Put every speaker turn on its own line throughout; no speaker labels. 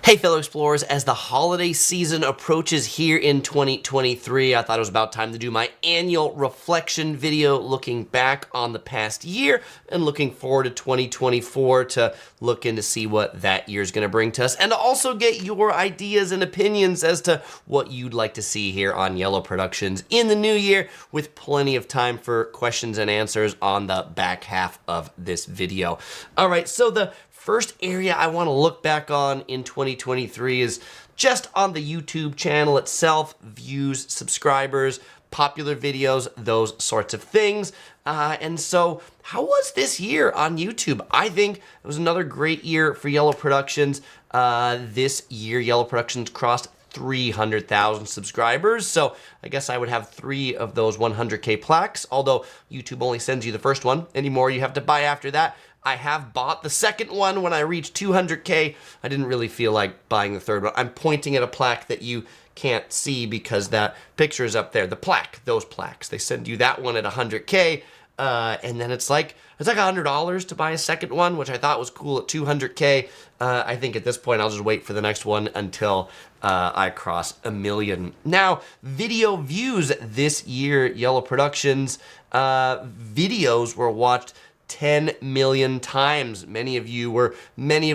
Hey fellow explorers, as the holiday season approaches here in 2023, I thought it was about time to do my annual reflection video looking back on the past year and looking forward to 2024 to look in to see what that year is going to bring to us and to also get your ideas and opinions as to what you'd like to see here on Yellow Productions in the new year, with plenty of time for questions and answers on the back half of this video. All right, so the first area I want to look back on in 2023 is just on the YouTube channel itself, views, subscribers, popular videos, those sorts of things. And so how was this year on YouTube? I think it was another great year for Yellow Productions. This year, Yellow Productions crossed 300,000 subscribers, so I guess I would have 3 of those 100K plaques, although YouTube only sends you the first one. Any more you have to buy after that. I have bought the second one when I reached 200K. I didn't really feel like buying the third one. I'm pointing at a plaque that you can't see because that picture is up there. The plaque, those plaques, they send you that one at 100K, and then it's like $100 to buy a second one, which I thought was cool at 200K. I think at this point I'll just wait for the next one until I cross 1 million. Now, video views this year, Yellow Productions, videos were watched 10 million times. Many of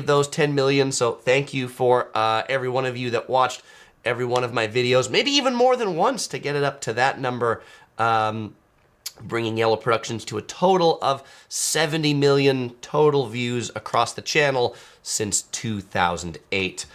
those 10 million, so thank you for every one of you that watched every one of my videos, maybe even more than once to get it up to that number, bringing Yellow Productions to a total of 70 million total views across the channel since 2008.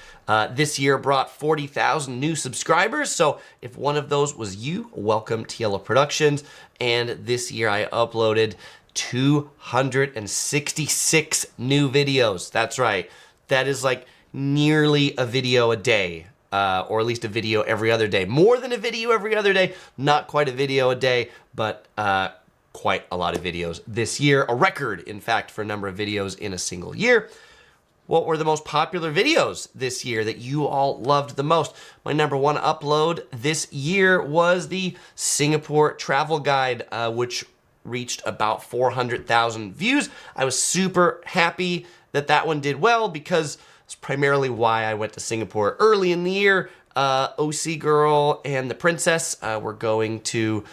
This year brought 40,000 new subscribers, so if one of those was you, welcome to Yellow Productions. And this year I uploaded 266 new videos. That's right. That is like nearly a video a day, or at least a video every other day. More than a video every other day, not quite a video a day, but quite a lot of videos this year. A record, in fact, for a number of videos in a single year. What were the most popular videos this year that you all loved the most? My number one upload this year was the Singapore travel guide, which reached about 400,000 views. I was super happy that that one did well because it's primarily why I went to Singapore early in the year. OC Girl and the Princess were going to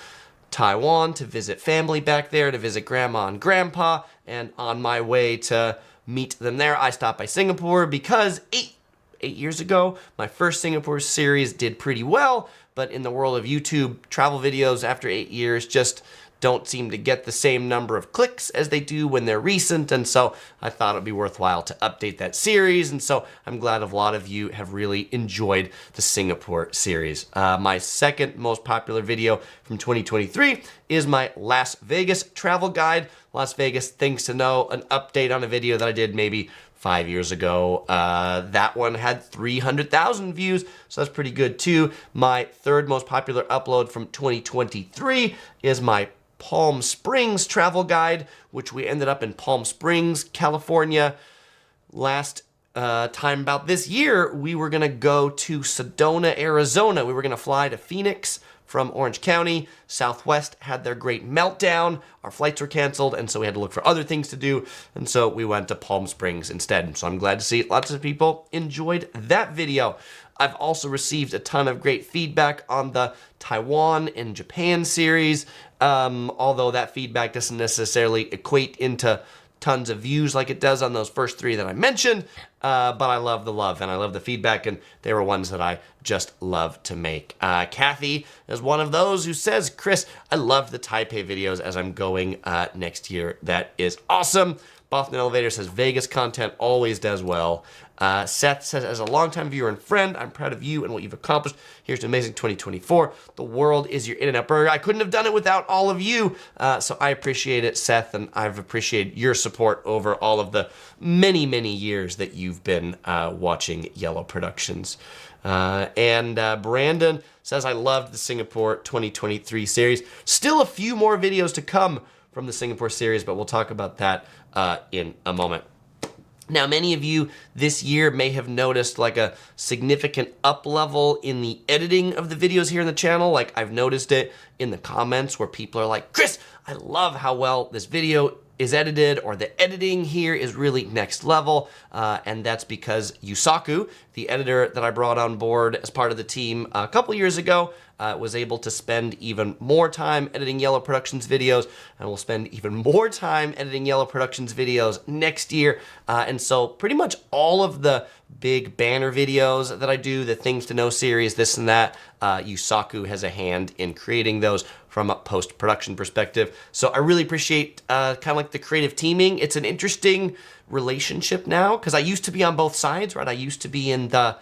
Taiwan to visit family back there, to visit Grandma and Grandpa, and on my way to meet them there, I stopped by Singapore because eight years ago, my first Singapore series did pretty well, but in the world of YouTube, travel videos after 8 years just don't seem to get the same number of clicks as they do when they're recent, and so I thought it'd be worthwhile to update that series, and so I'm glad a lot of you have really enjoyed the Singapore series. My second most popular video from 2023 is my Las Vegas travel guide. Las Vegas Things to Know, an update on a video that I did maybe 5 years ago. That one had 300,000 views, so that's pretty good too. My third most popular upload from 2023 is my Palm Springs travel guide, which we ended up in Palm Springs, California. Last time about this year, we were gonna go to Sedona, Arizona. We were gonna fly to Phoenix from Orange County. Southwest had their great meltdown. Our flights were canceled, and so we had to look for other things to do, and so we went to Palm Springs instead. So I'm glad to see lots of people enjoyed that video. I've also received a ton of great feedback on the Taiwan and Japan series, although that feedback doesn't necessarily equate into tons of views like it does on those first 3 that I mentioned, but I love the love and I love the feedback, and they were ones that I just love to make. Kathy is one of those who says, Chris, I love the Taipei videos as I'm going next year. That is awesome. Boston Elevator says, Vegas content always does well. Seth says, as a longtime viewer and friend, I'm proud of you and what you've accomplished. Here's to amazing 2024. The world is your In-N-Out Burger. I couldn't have done it without all of you. So I appreciate it, Seth, and I've appreciated your support over all of the many, many years that you've been watching Yellow Productions. Brandon says, I loved the Singapore 2023 series. Still a few more videos to come from the Singapore series, but we'll talk about that in a moment. Now, many of you this year may have noticed like a significant up level in the editing of the videos here in the channel. Like I've noticed it in the comments where people are like, Chris, I love how well this video is edited, or the editing here is really next level, and that's because Yusaku, the editor that I brought on board as part of the team a couple years ago, was able to spend even more time editing Yellow Productions videos, and will spend even more time editing Yellow Productions videos next year. And so pretty much all of the big banner videos that I do, the Things to Know series, this and that, Yusaku has a hand in creating those from a post-production perspective. So I really appreciate kind of like the creative teaming. It's an interesting relationship now, because I used to be on both sides, right? I used to be in the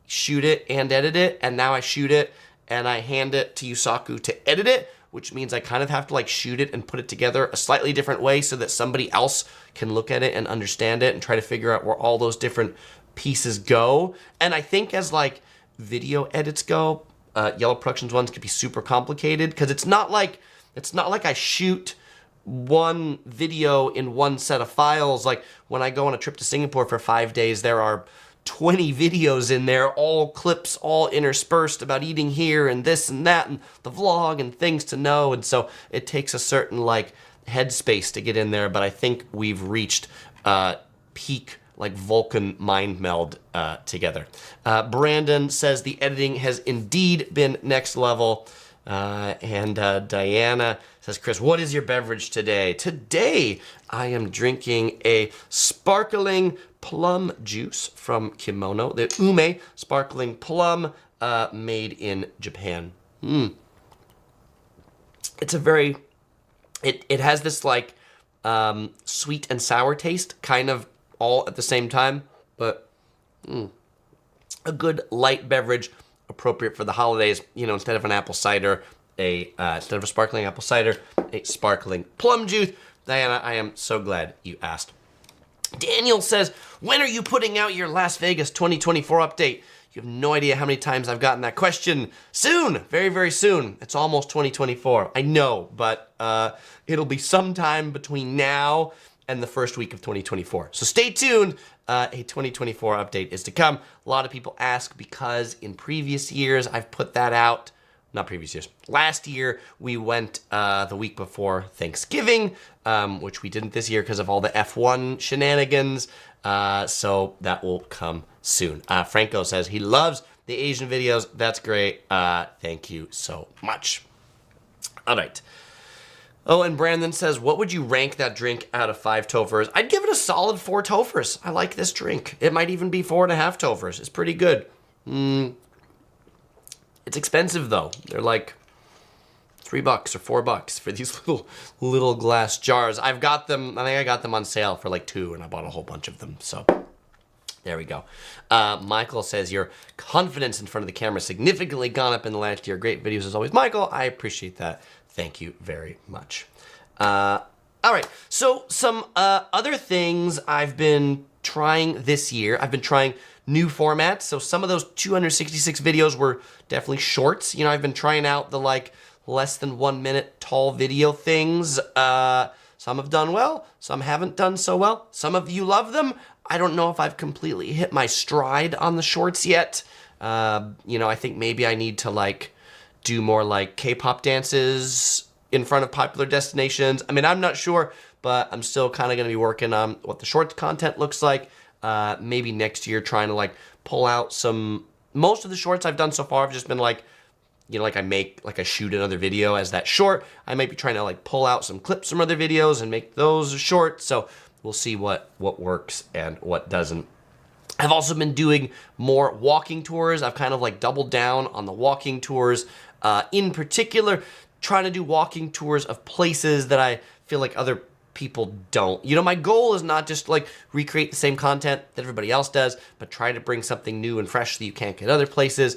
shoot it and edit it, and now I shoot it and I hand it to Yusaku to edit it, which means I kind of have to like shoot it and put it together a slightly different way so that somebody else can look at it and understand it and try to figure out where all those different pieces go. And I think as like video edits go, Yellow Productions ones can be super complicated, because it's not like I shoot one video in one set of files. Like when I go on a trip to Singapore for 5 days, there are 20 videos in there, all clips, all interspersed about eating here and this and that and the vlog and things to know. And so it takes a certain like headspace to get in there, but I think we've reached peak like Vulcan mind meld together. Brandon says the editing has indeed been next level. And Diana says, Chris, what is your beverage today? Today, I am drinking a sparkling plum juice from Kimono, the Ume sparkling plum, made in Japan. It's a very, it has this like sweet and sour taste, kind of all at the same time, but a good light beverage, appropriate for the holidays. You know, instead of an apple cider, instead of a sparkling apple cider, a sparkling plum juice. Diana, I am so glad you asked. Daniel says, when are you putting out your Las Vegas 2024 update? You have no idea how many times I've gotten that question. Soon, very, very soon. It's almost 2024. I know, but it'll be sometime between now and the first week of 2024. So stay tuned. A 2024 update is to come. A lot of people ask because in previous years I've put that out. Not previous years. Last year we went the week before Thanksgiving, which we didn't this year because of all the F1 shenanigans. So that will come soon. Franco says he loves the Asian videos. That's great. Thank you so much. All right. Oh, and Brandon says, what would you rank that drink out of 5 Tofers? I'd give it a solid 4 Tofers. I like this drink. It might even be 4.5 Tofers. It's pretty good. It's expensive though. They're like $3 or $4 for these little glass jars. I've got them, I think I got them on sale for like 2, and I bought a whole bunch of them. So there we go. Michael says, your confidence in front of the camera significantly gone up in the last year. Great videos as always. Michael, I appreciate that. Thank you very much. All right, so some other things I've been trying this year. I've been trying new formats. So some of those 266 videos were definitely shorts. You know, I've been trying out the like less than 1 minute tall video things. Some have done well, some haven't done so well. Some of you love them. I don't know if I've completely hit my stride on the shorts yet. You know, I think maybe I need to like do more like K-pop dances in front of popular destinations. I mean, I'm not sure, but I'm still kind of going to be working on what the shorts content looks like. Maybe next year trying to like pull out some, most of the shorts I've done so far have just been like, you know, like I shoot another video as that short. I might be trying to like pull out some clips from other videos and make those short. So we'll see what works and what doesn't. I've also been doing more walking tours. I've kind of like doubled down on the walking tours. In particular, trying to do walking tours of places that I feel like other people don't. You know, my goal is not just like recreate the same content that everybody else does, but try to bring something new and fresh that you can't get other places,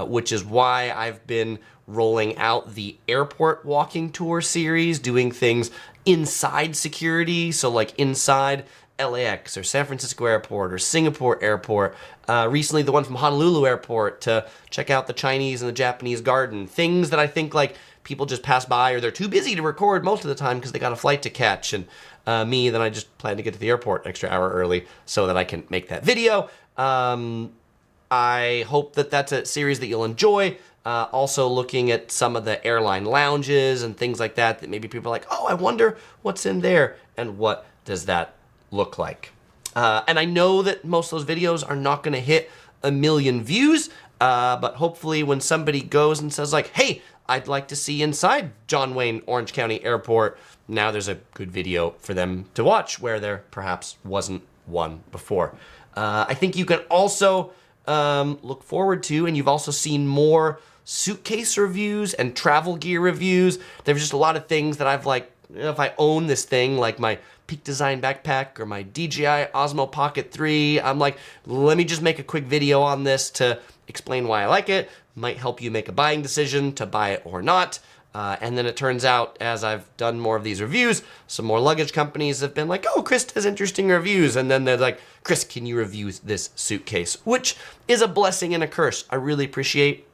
which is why I've been rolling out the airport walking tour series, doing things inside security, so like inside LAX or San Francisco Airport or Singapore Airport. Recently, the one from Honolulu Airport to check out the Chinese and the Japanese garden. Things that I think like people just pass by or they're too busy to record most of the time because they got a flight to catch. And then I just plan to get to the airport an extra hour early so that I can make that video. I hope that that's a series that you'll enjoy. Also looking at some of the airline lounges and things like that maybe people are like, oh, I wonder what's in there and what does that look like. And I know that most of those videos are not going to hit 1 million views, but hopefully when somebody goes and says like, hey, I'd like to see inside John Wayne Orange County Airport, now there's a good video for them to watch where there perhaps wasn't one before. I think you can also look forward to, and you've also seen more suitcase reviews and travel gear reviews. There's just a lot of things that I've like, you know, if I own this thing, like my Peak Design backpack or my DJI Osmo Pocket 3, I'm like, let me just make a quick video on this to explain why I like it. Might help you make a buying decision to buy it or not. And then it turns out, as I've done more of these reviews, some more luggage companies have been like, oh, Chris does interesting reviews. And then they're like, Chris, can you review this suitcase? Which is a blessing and a curse. I really appreciate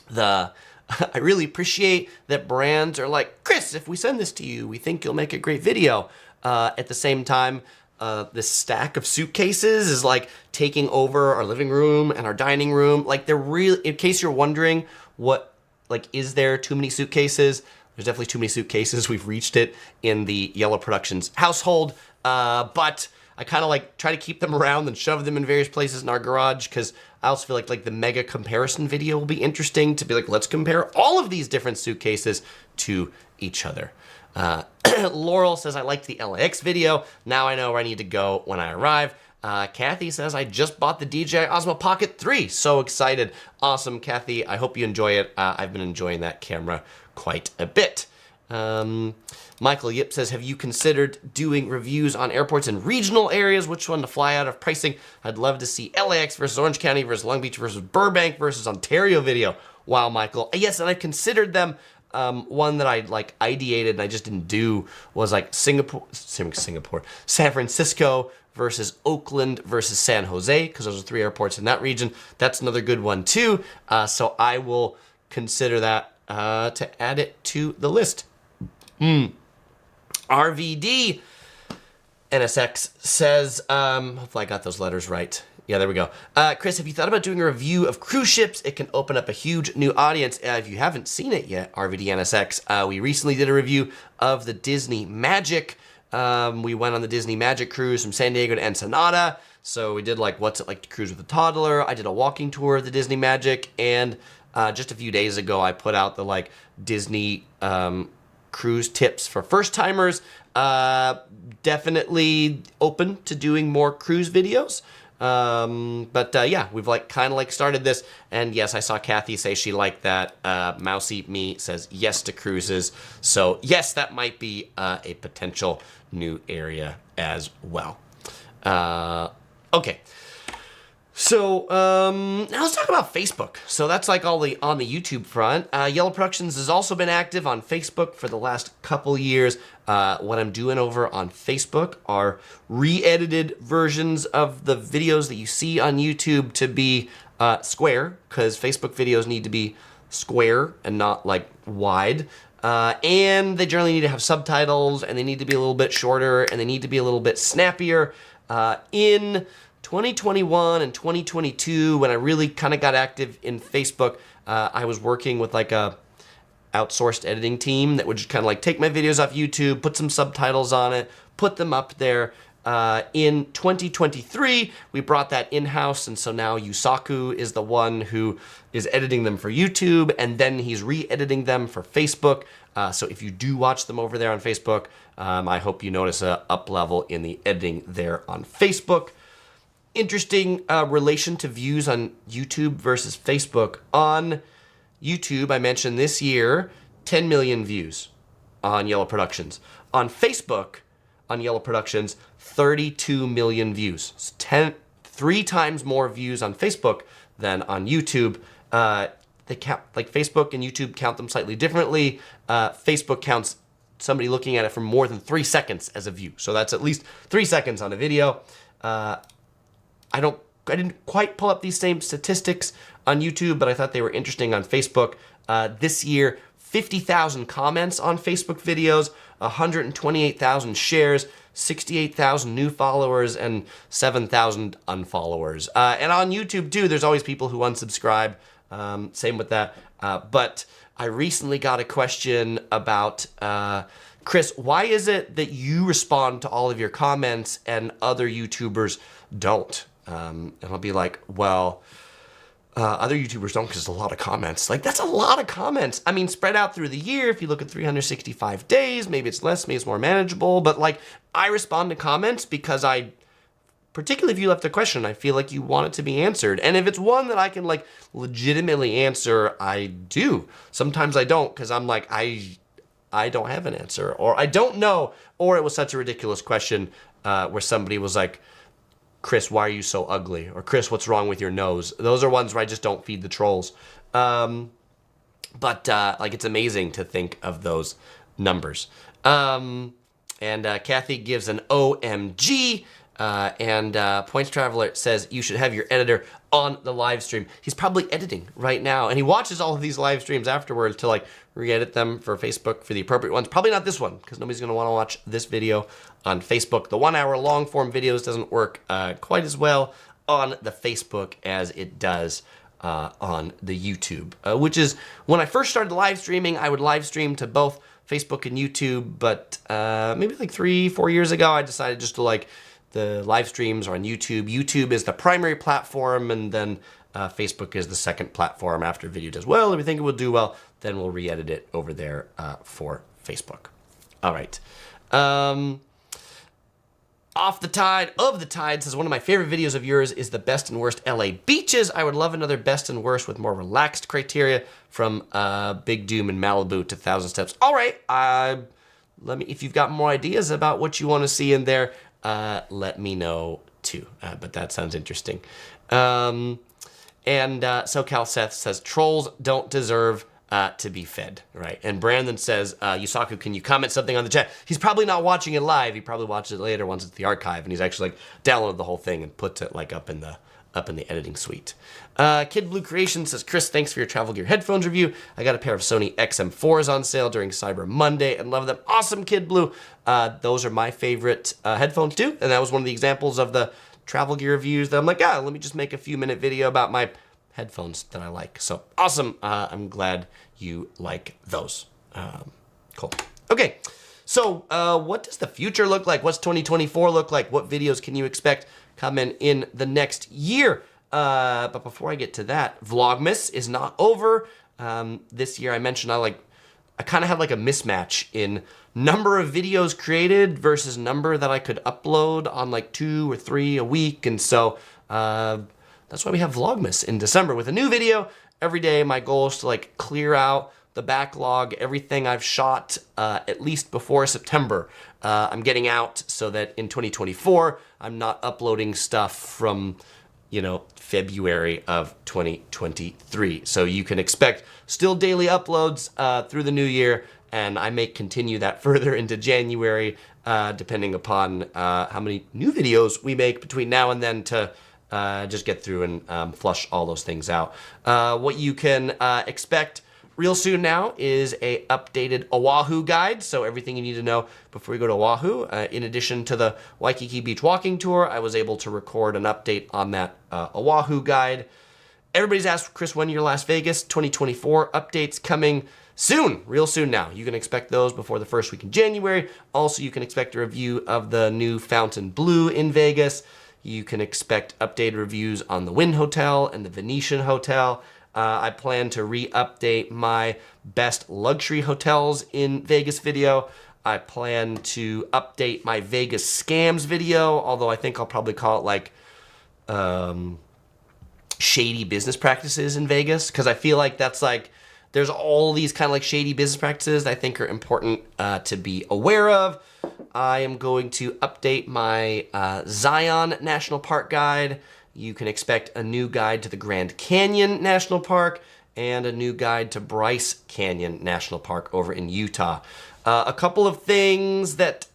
that brands are like, Chris, if we send this to you, we think you'll make a great video. At the same time, this stack of suitcases is like taking over our living room and our dining room. Like they're really, in case you're wondering what, like, is there too many suitcases? There's definitely too many suitcases. We've reached it in the Yellow Productions household, but I kind of like try to keep them around and shove them in various places in our garage because I also feel like the mega comparison video will be interesting to be like, let's compare all of these different suitcases to each other. Laurel says, I liked the LAX video. Now I know where I need to go when I arrive. Kathy says, I just bought the DJI Osmo Pocket 3. So excited. Awesome, Kathy. I hope you enjoy it. I've been enjoying that camera quite a bit. Michael Yip says, have you considered doing reviews on airports in regional areas? Which one to fly out of, pricing? I'd love to see LAX versus Orange County versus Long Beach versus Burbank versus Ontario video. Wow, Michael. Yes, and I've considered them. One that I like ideated and I just didn't do was like San Francisco versus Oakland versus San Jose, because those are 3 airports in that region. That's another good one too. So I will consider that to add it to the list. RVD NSX says, hopefully I got those letters right. Yeah, there we go. Chris, have you thought about doing a review of cruise ships? It can open up a huge new audience. If you haven't seen it yet, RVDNSX, we recently did a review of the Disney Magic. We went on the Disney Magic cruise from San Diego to Ensenada. So we did like, what's it like to cruise with a toddler? I did a walking tour of the Disney Magic. And just a few days ago, I put out the like Disney cruise tips for first timers. Definitely open to doing more cruise videos. Yeah, we've like kind of like started this, and yes, I saw Kathy say she liked that. Mousy Me says yes to cruises, so yes, that might be a potential new area as well. Okay. So now let's talk about Facebook. So that's like all the on the YouTube front. Yellow Productions has also been active on Facebook for the last couple years. What I'm doing over on Facebook are re-edited versions of the videos that you see on YouTube to be square, because Facebook videos need to be square and not like wide. And they generally need to have subtitles, and they need to be a little bit shorter, and they need to be a little bit snappier. In 2021 and 2022, when I really kind of got active in Facebook, I was working with like a outsourced editing team that would just kind of like take my videos off YouTube, put some subtitles on it, put them up there. In 2023, we brought that in-house, and so now Yusaku is the one who is editing them for YouTube, and then he's re-editing them for Facebook. So if you do watch them over there on Facebook, I hope you notice a up level in the editing there on Facebook. Interesting relation to views on YouTube versus Facebook. On YouTube, I mentioned this year, 10 million views on Yellow Productions. On Facebook, on Yellow Productions, 32 million views. It's 3 times more views on Facebook than on YouTube. They count, like Facebook and YouTube count them slightly differently. Facebook counts somebody looking at it for more than 3 seconds as a view. So that's at least 3 seconds on a video. I didn't quite pull up these same statistics on YouTube, but I thought they were interesting on Facebook. This year, 50,000 comments on Facebook videos, 128,000 shares, 68,000 new followers, and 7,000 unfollowers. And on YouTube too, there's always people who unsubscribe. Same with that. But I recently got a question about, Chris, why is it that you respond to all of your comments and other YouTubers don't? And I'll be like, well, other YouTubers don't because there's a lot of comments. Like, that's a lot of comments. I mean, spread out through the year, if you look at 365 days, maybe it's less, maybe it's more manageable. But like, I respond to comments because particularly if you left a question, I feel like you want it to be answered. And if it's one that I can like legitimately answer, I do. Sometimes I don't because I'm like, I don't have an answer, or I don't know, or it was such a ridiculous question where somebody was like, Chris, why are you so ugly? Or Chris, what's wrong with your nose? Those are ones where I just don't feed the trolls. But like, it's amazing to think of those numbers. And Kathy gives an OMG. And Points Traveler says you should have your editor on the live stream. He's probably editing right now, and he watches all of these live streams afterwards to like re-edit them for Facebook for the appropriate ones. Probably not this one, because nobody's going to want to watch this video on Facebook. The 1 hour long form videos doesn't work quite as well on the Facebook as it does on the YouTube, which is when I first started live streaming, I would live stream to both Facebook and YouTube, but maybe like 3-4 years ago, I decided just to like, the live streams are on YouTube. YouTube is the primary platform, and then Facebook is the second platform after video does well. If we think it will do well, then we'll re-edit it over there for Facebook. All right. Off the Tide of the Tide says, one of my favorite videos of yours is the best and worst LA beaches. I would love another best and worst with more relaxed criteria from Big Doom in Malibu to 1,000 Steps. All right. If you've got more ideas about what you want to see in there, let me know too, but that sounds interesting. And SoCal Seth says, trolls don't deserve to be fed, right? And Brandon says, Yusaku, can you comment something on the chat? He's probably not watching it live. He probably watches it later once it's the archive, and he's actually like downloaded the whole thing and puts it like up in the editing suite. Kid Blue Creation says, Chris, thanks for your travel gear headphones review. I got a pair of Sony XM4s on sale during Cyber Monday and love them. Awesome, Kid Blue. Those are my favorite headphones too. And that was one of the examples of the travel gear reviews that I'm like, let me just make a few minute video about my headphones that I like. So awesome. I'm glad you like those. Cool. Okay. So what does the future look like? What's 2024 look like? What videos can you expect coming in the next year? But before I get to that, Vlogmas is not over. This year I mentioned I kind of had like a mismatch in number of videos created versus number that I could upload on like 2 or 3 a week. And so that's why we have Vlogmas in December with a new video every day. My goal is to like clear out the backlog, everything I've shot at least before September. I'm getting out so that in 2024, I'm not uploading stuff from, February of 2023. So you can expect still daily uploads through the new year, and I may continue that further into January, depending upon how many new videos we make between now and then to just get through and flush all those things out. What you can expect real soon now is a updated Oahu guide, so everything you need to know before you go to Oahu. In addition to the Waikiki Beach walking tour, I was able to record an update on that Oahu guide. Everybody's asked, Chris, when your Las Vegas 2024 updates coming soon, real soon now. You can expect those before the first week in January. Also, you can expect a review of the new Fontainebleau in Vegas. You can expect updated reviews on the Wynn Hotel and the Venetian Hotel. I plan to re-update my best luxury hotels in Vegas video. I plan to update my Vegas scams video, although I think I'll probably call it like shady business practices in Vegas, because I feel like that's like, there's all these kind of like shady business practices that I think are important to be aware of. I am going to update my Zion National Park guide. You can expect a new guide to the Grand Canyon National Park and a new guide to Bryce Canyon National Park over in Utah. A couple of things that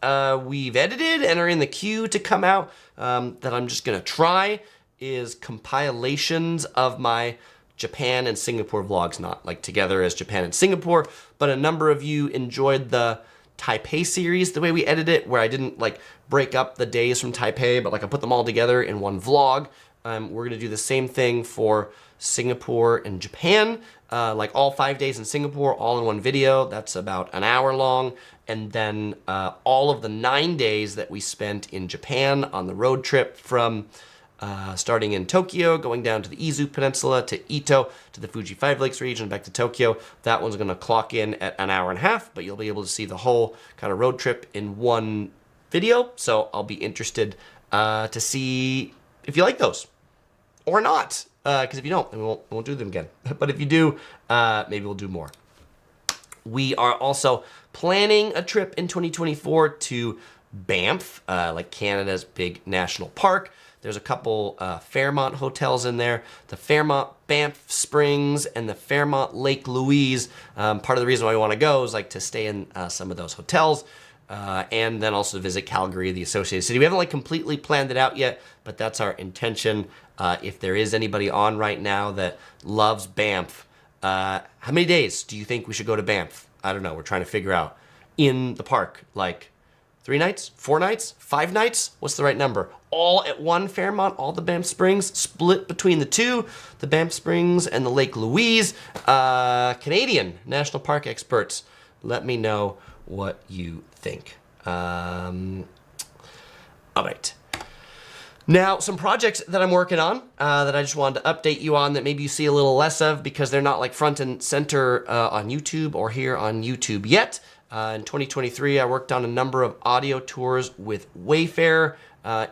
we've edited and are in the queue to come out that I'm just gonna try is compilations of my Japan and Singapore vlogs, not like together as Japan and Singapore, but a number of you enjoyed the Taipei series, the way we edited it, where I didn't like break up the days from Taipei, but like I put them all together in one vlog. We're gonna do the same thing for Singapore and Japan, like all 5 days in Singapore, all in one video. That's about an hour long. And then all of the 9 days that we spent in Japan on the road trip from starting in Tokyo, going down to the Izu Peninsula, to Ito, to the Fuji Five Lakes region, back to Tokyo. That one's gonna clock in at an hour and a half, but you'll be able to see the whole kind of road trip in one video. So I'll be interested to see if you like those or not. Because if you don't, then we won't do them again. But if you do, maybe we'll do more. We are also planning a trip in 2024 to Banff, like Canada's big national park. There's a couple Fairmont hotels in there. The Fairmont Banff Springs and the Fairmont Lake Louise. Part of the reason why we want to go is like to stay in some of those hotels. And then also visit Calgary, the associated city. We haven't like completely planned it out yet, but that's our intention. If there is anybody on right now that loves Banff, how many days do you think we should go to Banff? I don't know. We're trying to figure out in the park, like 3 nights, 4 nights, 5 nights? What's the right number? All at one Fairmont, all the Banff Springs, split between the two, the Banff Springs and the Lake Louise. Canadian National Park experts, let me know what you think. All right. Now, some projects that I'm working on that I just wanted to update you on that maybe you see a little less of because they're not like front and center on YouTube or here on YouTube yet. In 2023, I worked on a number of audio tours with Wayfair.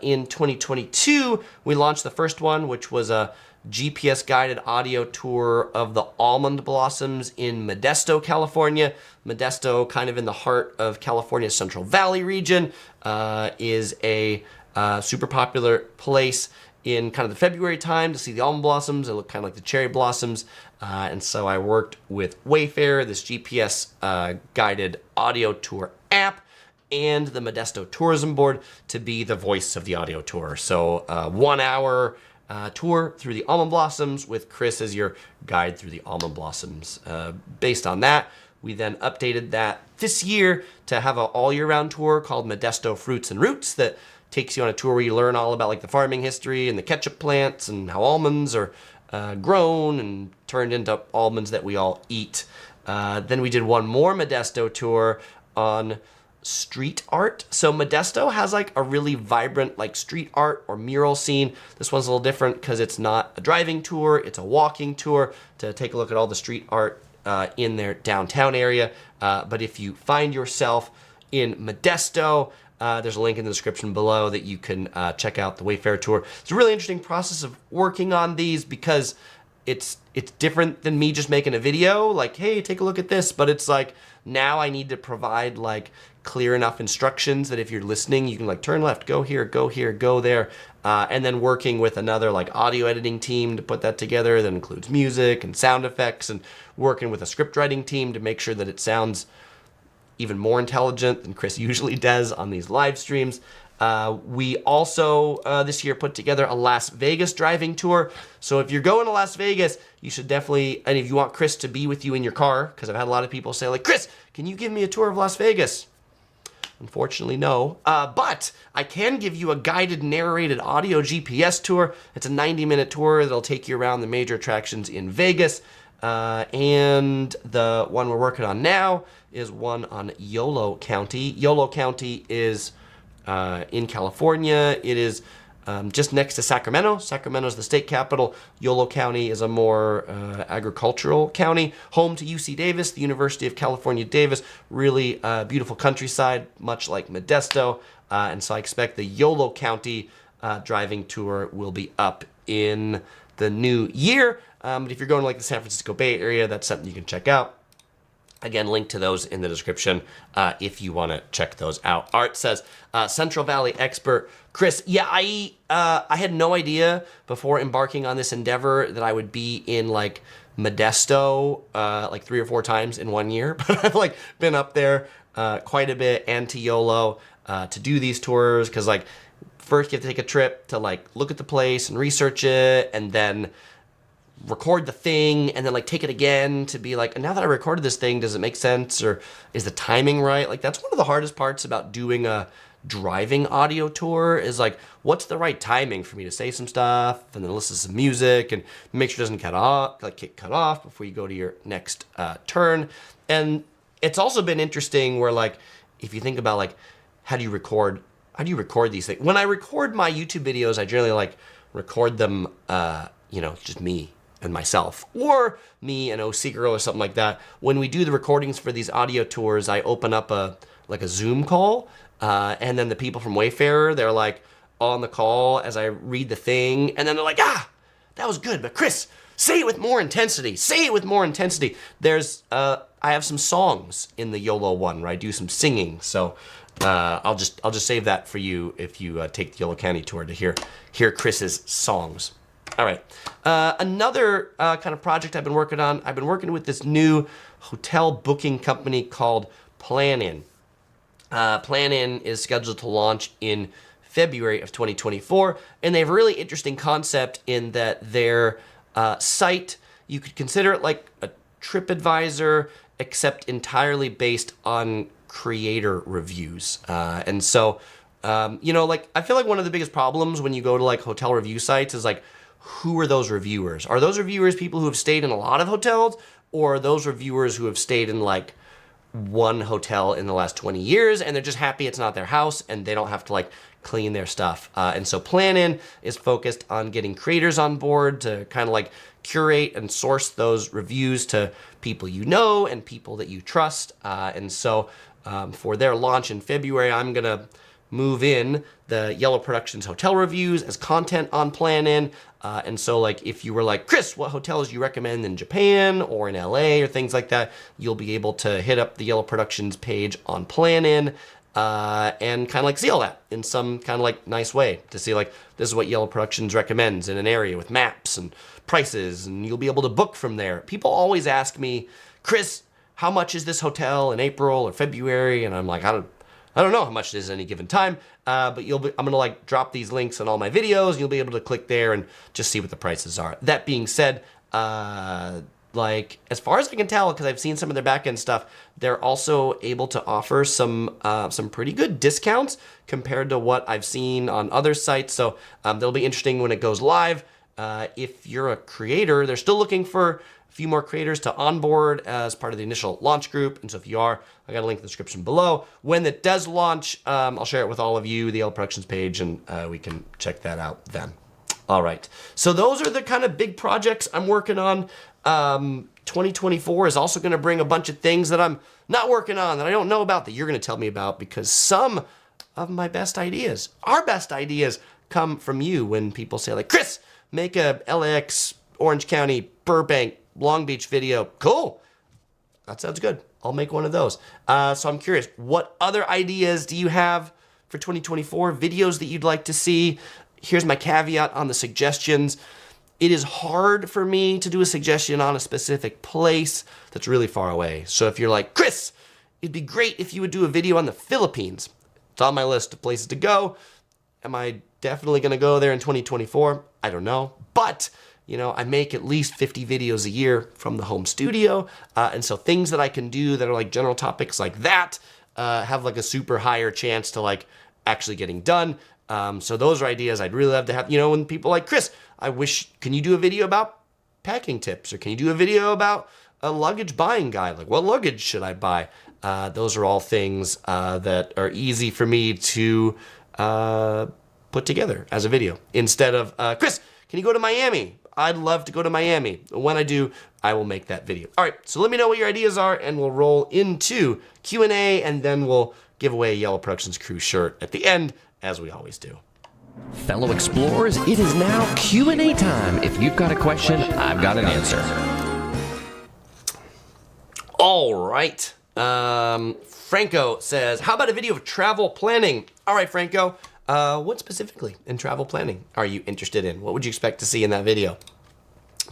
In 2022, we launched the first one, which was a GPS guided audio tour of the almond blossoms in Modesto, California. Modesto, kind of in the heart of California's Central Valley region, is a super popular place in kind of the February time to see the almond blossoms. They look kind of like the cherry blossoms. And so I worked with Wayfair, this GPS guided audio tour app, and the Modesto Tourism Board to be the voice of the audio tour. So 1 hour tour through the almond blossoms with Chris as your guide through the almond blossoms. Based on that, we then updated that this year to have an all year round tour called Modesto Fruits and Roots that takes you on a tour where you learn all about like the farming history and the ketchup plants and how almonds are grown and turned into almonds that we all eat. Then we did one more Modesto tour on street art. So Modesto has like a really vibrant like street art or mural scene. This one's a little different because it's not a driving tour, it's a walking tour to take a look at all the street art in their downtown area. But if you find yourself in Modesto, there's a link in the description below that you can check out the Wayfair tour. It's a really interesting process of working on these because it's different than me just making a video like, hey, take a look at this. But it's like now I need to provide like clear enough instructions that if you're listening, you can like turn left, go here, go there. And then working with another like audio editing team to put that together that includes music and sound effects, and working with a script writing team to make sure that it sounds even more intelligent than Chris usually does on these live streams. We also this year put together a Las Vegas driving tour. So if you're going to Las Vegas, you should definitely, and if you want Chris to be with you in your car, because I've had a lot of people say like, Chris, can you give me a tour of Las Vegas? Unfortunately, no. But I can give you a guided narrated audio GPS tour. It's a 90-minute tour that'll take you around the major attractions in Vegas. And the one we're working on now is one on Yolo County. Yolo County is in California. It is just next to Sacramento. Sacramento is the state capital. Yolo County is a more agricultural county, home to UC Davis, the University of California, Davis. Really beautiful countryside, much like Modesto. And so I expect the Yolo County driving tour will be up in the new year. But if you're going to like the San Francisco Bay Area, that's something you can check out. Again, link to those in the description if you want to check those out. Art says, Central Valley expert Chris. Yeah, I had no idea before embarking on this endeavor that I would be in like Modesto like 3 or 4 times in 1 year. But I've like been up there quite a bit, and to Yolo to do these tours, because like first you have to take a trip to like look at the place and research it, and then record the thing, and then like take it again to be like, now that I recorded this thing, does it make sense, or is the timing right? Like that's one of the hardest parts about doing a driving audio tour is like, what's the right timing for me to say some stuff and then listen to some music and make sure it doesn't get cut off before you go to your next turn. And it's also been interesting where like, if you think about like, how do you record these things? When I record my YouTube videos, I generally like record them, just me and myself, or me and OC Girl or something like that. When we do the recordings for these audio tours, I open up a Zoom call, and then the people from Wayfarer, they're like on the call as I read the thing, and then they're like, that was good, but Chris, say it with more intensity. Say it with more intensity. I have some songs in the YOLO one where I do some singing, so I'll just save that for you if you take the YOLO County tour to hear Chris's songs. All right, another kind of project I've been working on. I've been working with this new hotel booking company called Plan-In. Plan-In is scheduled to launch in February of 2024, and they have a really interesting concept in that their site, you could consider it like a TripAdvisor, except entirely based on creator reviews. And so, I feel like one of the biggest problems when you go to like hotel review sites is like, who are those reviewers? Are those reviewers people who have stayed in a lot of hotels, or are those reviewers who have stayed in like one hotel in the last 20 years and they're just happy it's not their house and they don't have to like clean their stuff? And so Plan-In is focused on getting creators on board to kind of like curate and source those reviews to people you know and people that you trust. And so for their launch in February, I'm going to move in the Yellow Productions hotel reviews as content on Plan-In. And so like if you were like, Chris, what hotels you recommend in Japan or in LA or things like that, you'll be able to hit up the Yellow Productions page on Plan-In and kind of like see all that in some kind of like nice way to see like, this is what Yellow Productions recommends in an area with maps and prices, and you'll be able to book from there. People always ask me, Chris, how much is this hotel in April or February? And I'm like, I don't know how much it is at any given time, but I'm gonna like drop these links on all my videos. And you'll be able to click there and just see what the prices are. That being said, like as far as I can tell, because I've seen some of their back end stuff, they're also able to offer some pretty good discounts compared to what I've seen on other sites. So they'll be interesting when it goes live. If you're a creator, they're still looking for a few more creators to onboard as part of the initial launch group. And so if you are, I got a link in the description below. When it does launch, I'll share it with all of you, the Yellow Productions page, and we can check that out then. All right, so those are the kind of big projects I'm working on. 2024 is also gonna bring a bunch of things that I'm not working on, that I don't know about, that you're gonna tell me about, because some of my best ideas, our best ideas, come from you when people say like, Chris, make a LAX, Orange County, Burbank, Long Beach video. Cool, that sounds good. I'll make one of those. So I'm curious, what other ideas do you have for 2024? Videos that you'd like to see? Here's my caveat on the suggestions. It is hard for me to do a suggestion on a specific place that's really far away. So if you're like, Chris, it'd be great if you would do a video on the Philippines. It's on my list of places to go. Am I definitely gonna go there in 2024? I don't know, but I make at least 50 videos a year from the home studio. And so things that I can do that are like general topics like that have like a super higher chance to like actually getting done. So those are ideas I'd really love to have. When people like, Chris, can you do a video about packing tips? Or can you do a video about a luggage buying guide? Like, what luggage should I buy? Those are all things that are easy for me to put together as a video. Instead of, Chris, can you go to Miami? I'd love to go to Miami. When I do, I will make that video. All right, so let me know what your ideas are, and we'll roll into Q&A, and then we'll give away a Yellow Productions crew shirt at the end, as we always do.
Fellow explorers, it is now Q&A time. If you've got a question, I've got an answer.
All right. Franco says, how about a video of travel planning? All right, Franco. What specifically in travel planning are you interested in? What would you expect to see in that video?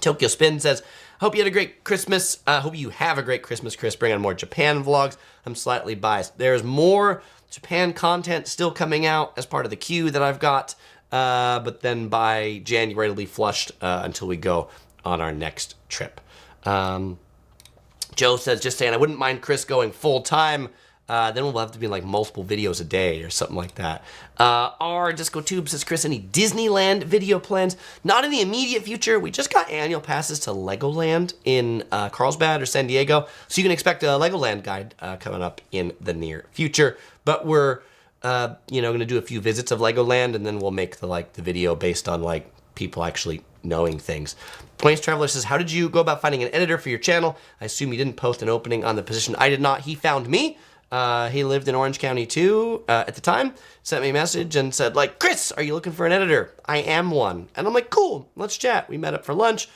Tokyo Spin says, hope you had a great Christmas. Hope you have a great Christmas, Chris. Bring on more Japan vlogs. I'm slightly biased. There's more Japan content still coming out as part of the queue that I've got. But then by January, it'll be flushed until we go on our next trip. Joe says, just saying, I wouldn't mind Chris going full time Then we'll have to be like multiple videos a day or something like that. Our Disco Tube says, Chris, any Disneyland video plans? Not in the immediate future. We just got annual passes to Legoland in Carlsbad or San Diego. So you can expect a Legoland guide coming up in the near future. But we're, going to do a few visits of Legoland, and then we'll make the video based on like people actually knowing things. Plains Traveler says, how did you go about finding an editor for your channel? I assume you didn't post an opening on the position. I did not. He found me. He lived in Orange County too at the time, sent me a message and said like, Chris, are you looking for an editor? I am one. And I'm like, cool, let's chat. We met up for lunch.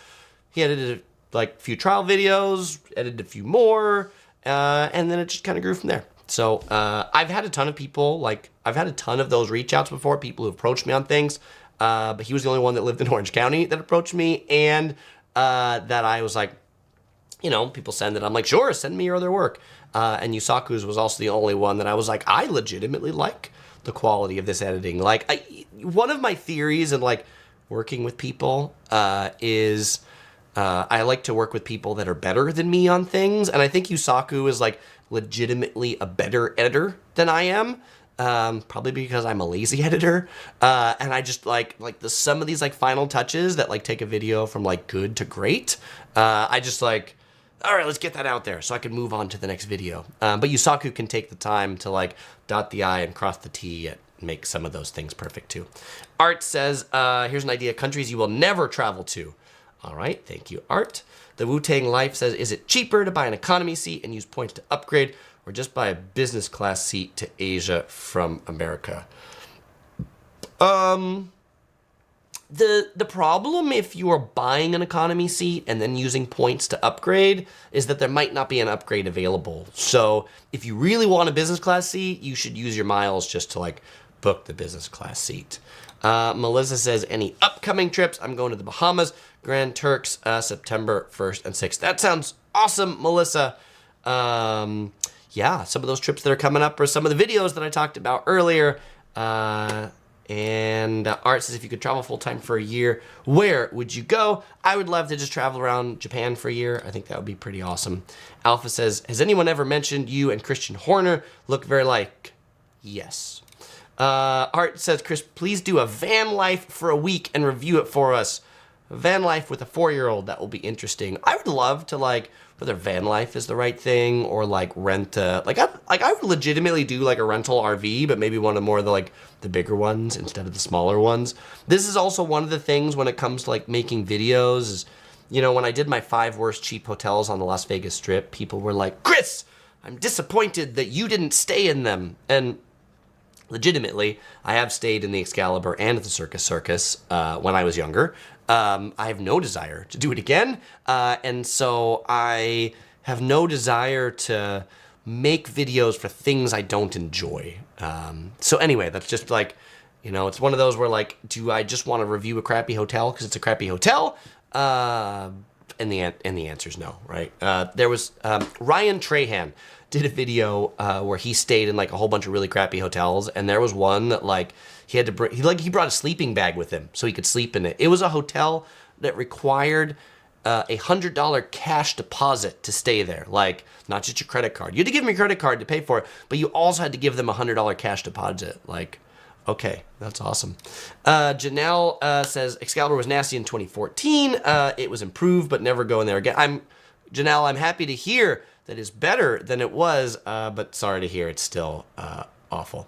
He edited like a few trial videos, edited a few more, and then it just kind of grew from there. So I've had a ton of people, I've had a ton of those reach outs before, people who approached me on things, but he was the only one that lived in Orange County that approached me, and that I was like, people send it. I'm like, sure, send me your other work. And Yusaku's was also the only one that I was like, I legitimately like the quality of this editing. One of my theories in working with people is I like to work with people that are better than me on things. And I think Yusaku is legitimately a better editor than I am. Probably because I'm a lazy editor. And I just some of these final touches that take a video from good to great. I just all right, let's get that out there so I can move on to the next video. But Yusaku can take the time to dot the I and cross the T and make some of those things perfect too. Art says, here's an idea, countries you will never travel to. All right, thank you, Art. The Wu-Tang Life says, is it cheaper to buy an economy seat and use points to upgrade, or just buy a business class seat to Asia from America? The problem if you are buying an economy seat and then using points to upgrade is that there might not be an upgrade available. So if you really want a business class seat, you should use your miles just to book the business class seat. Melissa says, any upcoming trips? I'm going to the Bahamas, Grand Turks, September 1st and 6th. That sounds awesome, Melissa. Yeah, some of those trips that are coming up are some of the videos that I talked about earlier. And Art says, if you could travel full-time for a year, where would you go? I would love to just travel around Japan for a year. I think that would be pretty awesome. Alpha says, has anyone ever mentioned you and Christian Horner look very alike? Yes. Art says, Chris, please do a van life for a week and review it for us. Van life with a 4-year-old, that will be interesting. I would love to whether van life is the right thing or rent I would legitimately do a rental RV, but maybe one of more of the bigger ones instead of the smaller ones. This is also one of the things when it comes to making videos is, when I did my 5 worst cheap hotels on the Las Vegas Strip, people were like, Chris, I'm disappointed that you didn't stay in them. And legitimately, I have stayed in the Excalibur and at the Circus when I was younger. I have no desire to do it again. And so I have no desire to make videos for things I don't enjoy. So anyway, that's just it's one of those where do I just want to review a crappy hotel because it's a crappy hotel? And the answer is no, right? There was Ryan Trahan did a video where he stayed in a whole bunch of really crappy hotels, and there was one that he had to bring, he brought a sleeping bag with him so he could sleep in it. It was a hotel that required a $100 cash deposit to stay there, not just your credit card. You had to give them your credit card to pay for it, but you also had to give them a $100 cash deposit. Okay, that's awesome. Janelle says, Excalibur was nasty in 2014. It was improved, but never go in there again. Janelle, I'm happy to hear that it's better than it was, but sorry to hear it's still awful.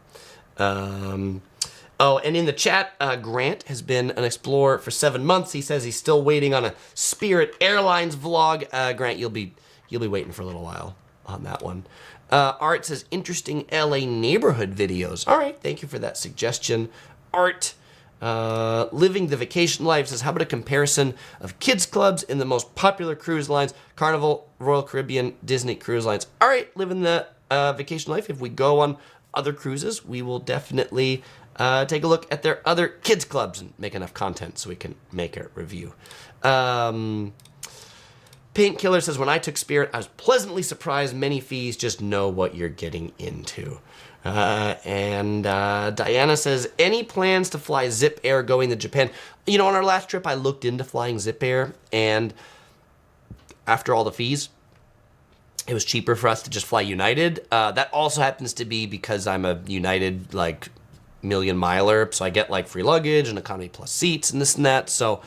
Oh, and in the chat, Grant has been an explorer for 7 months. He says he's still waiting on a Spirit Airlines vlog. Grant, you'll be waiting for a little while on that one. Art says, interesting LA neighborhood videos. All right, thank you for that suggestion, Art. Living the Vacation Life says, how about a comparison of kids clubs in the most popular cruise lines? Carnival, Royal Caribbean, Disney Cruise Lines. All right, living the vacation life. If we go on other cruises, we will definitely take a look at their other kids clubs and make enough content so we can make a review. Painkiller says, when I took Spirit, I was pleasantly surprised. Many fees, just know what you're getting into. And Diana says, any plans to fly Zip Air going to Japan? On our last trip, I looked into flying Zip Air, and after all the fees, it was cheaper for us to just fly United. That also happens to be because I'm a United like million miler, so I get like free luggage and economy plus seats and this and that. So,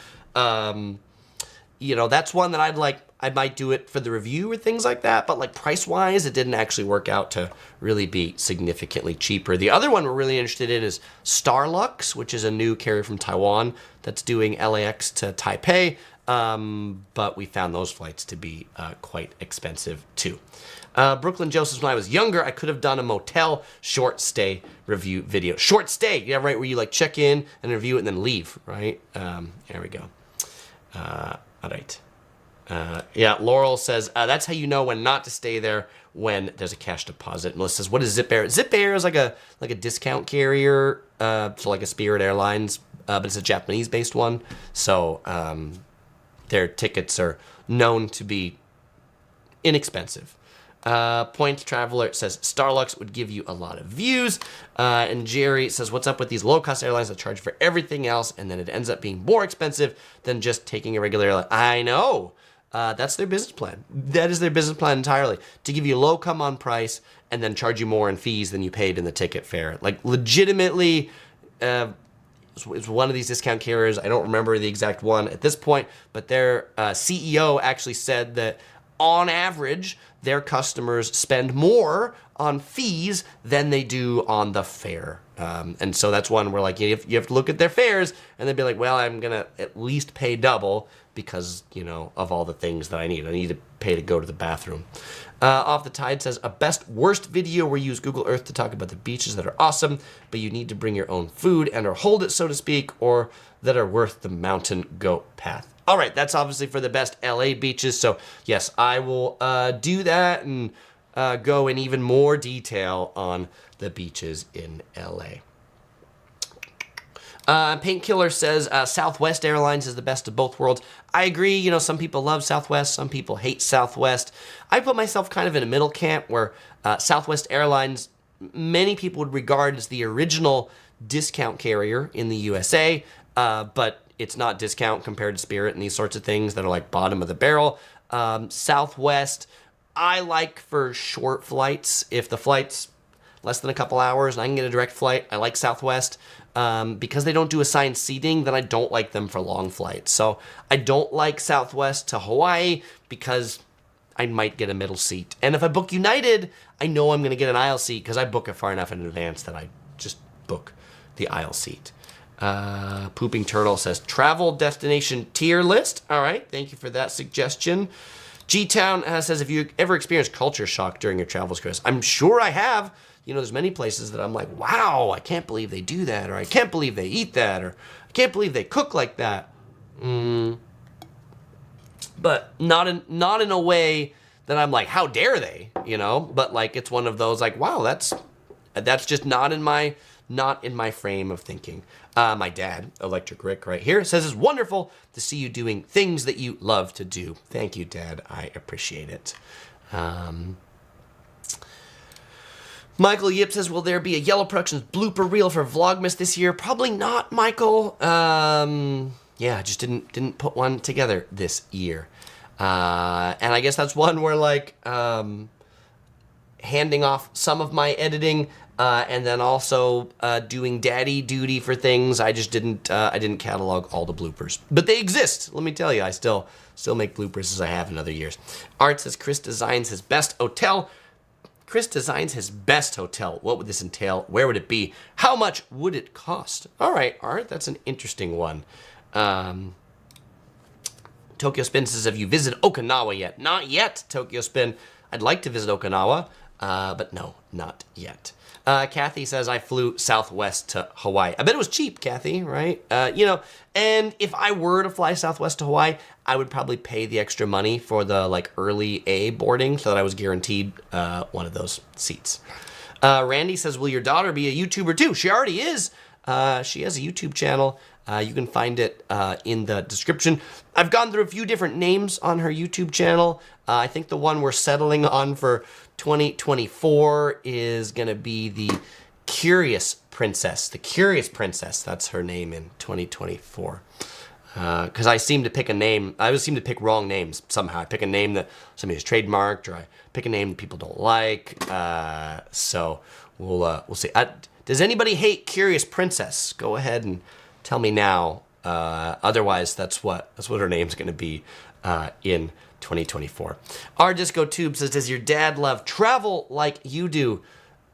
you know, that's one that I might do it for the review or things like that. But like price wise, it didn't actually work out to really be significantly cheaper. The other one we're really interested in is Starlux, which is a new carrier from Taiwan that's doing LAX to Taipei. But we found those flights to be quite expensive too. Brooklyn Joe says, when I was younger, I could have done a motel short stay review video. Short stay, yeah, right, where you like check in and review it and then leave, right? There we go. All right. Yeah, Laurel says, that's how you know when not to stay there, when there's a cash deposit. Melissa says, what is Zip Air? Zip Air is like a discount carrier, so like a Spirit Airlines, but it's a Japanese-based one. So their tickets are known to be inexpensive. Point Traveler says Starlux would give you a lot of views. And Jerry says, what's up with these low-cost airlines that charge for everything else and then it ends up being more expensive than just taking a regular airline? I know. That's their business plan. That is their business plan entirely. To give you a low come-on price and then charge you more in fees than you paid in the ticket fare. Like, legitimately, it's one of these discount carriers. I don't remember the exact one at this point, but their CEO actually said that on average, their customers spend more on fees than they do on the fare. And so that's one where like you have to look at their fares and they'd be like, well, I'm gonna at least pay double because, you know, of all the things that I need. I need to pay to go to the bathroom. Off the Tide says, a best worst video where you use Google Earth to talk about the beaches that are awesome, but you need to bring your own food and or hold it, so to speak, or that are worth the mountain goat path. All right, that's obviously for the best LA beaches. So yes, I will do that and go in even more detail on the beaches in LA. Painkiller says Southwest Airlines is the best of both worlds. I agree. You know, some people love Southwest, some people hate Southwest. I put myself kind of in a middle camp where Southwest Airlines, many people would regard as the original discount carrier in the USA, but it's not discount compared to Spirit and these sorts of things that are like bottom of the barrel. Southwest, I like for short flights. If the flight's less than a couple hours and I can get a direct flight, I like Southwest. Because they don't do assigned seating, then I don't like them for long flights. So I don't like Southwest to Hawaii because I might get a middle seat. And if I book United, I know I'm going to get an aisle seat because I book it far enough in advance that I just book the aisle seat. Pooping Turtle says, travel destination tier list. All right, thank you for that suggestion. G-Town says, have you ever experienced culture shock during your travels, Chris? I'm sure I have. You know, there's many places that I'm like, wow, I can't believe they do that, or I can't believe they eat that, or I can't believe they cook like that. But not in a way that I'm like, how dare they, you know? But like, it's one of those like, wow, that's just not in my frame of thinking. My dad, Electric Rick, right here, says it's wonderful to see you doing things that you love to do. Thank you, Dad. I appreciate it. Michael Yip says, will there be a Yellow Productions blooper reel for Vlogmas this year? Probably not, Michael. Yeah, I just didn't put one together this year. And I guess that's one where like handing off some of my editing and then also doing daddy duty for things. I just didn't catalog all the bloopers, but they exist. Let me tell you, I still make bloopers as I have in other years. Art says Chris designs his best hotel. Chris designs his best hotel. What would this entail? Where would it be? How much would it cost? All right, Art, that's an interesting one. Tokyo Spin says, have you visited Okinawa yet? Not yet, Tokyo Spin. I'd like to visit Okinawa, but no, not yet. Kathy says, I flew Southwest to Hawaii. I bet it was cheap, Kathy, right? You know, and if I were to fly Southwest to Hawaii, I would probably pay the extra money for the like early A boarding so that I was guaranteed one of those seats. Randy says, will your daughter be a YouTuber too? She already is. She has a YouTube channel. You can find it in the description. I've gone through a few different names on her YouTube channel. I think the one we're settling on for 2024 is going to be the Curious Princess. The Curious Princess, that's her name in 2024. Because I seem to pick a name. I always seem to pick wrong names somehow. I pick a name that somebody's trademarked, or I pick a name that people don't like. So we'll see. Does anybody hate Curious Princess? Go ahead and tell me now. Otherwise, that's what her name's going to be in 2024. Our Disco Tube says, does your dad love travel like you do?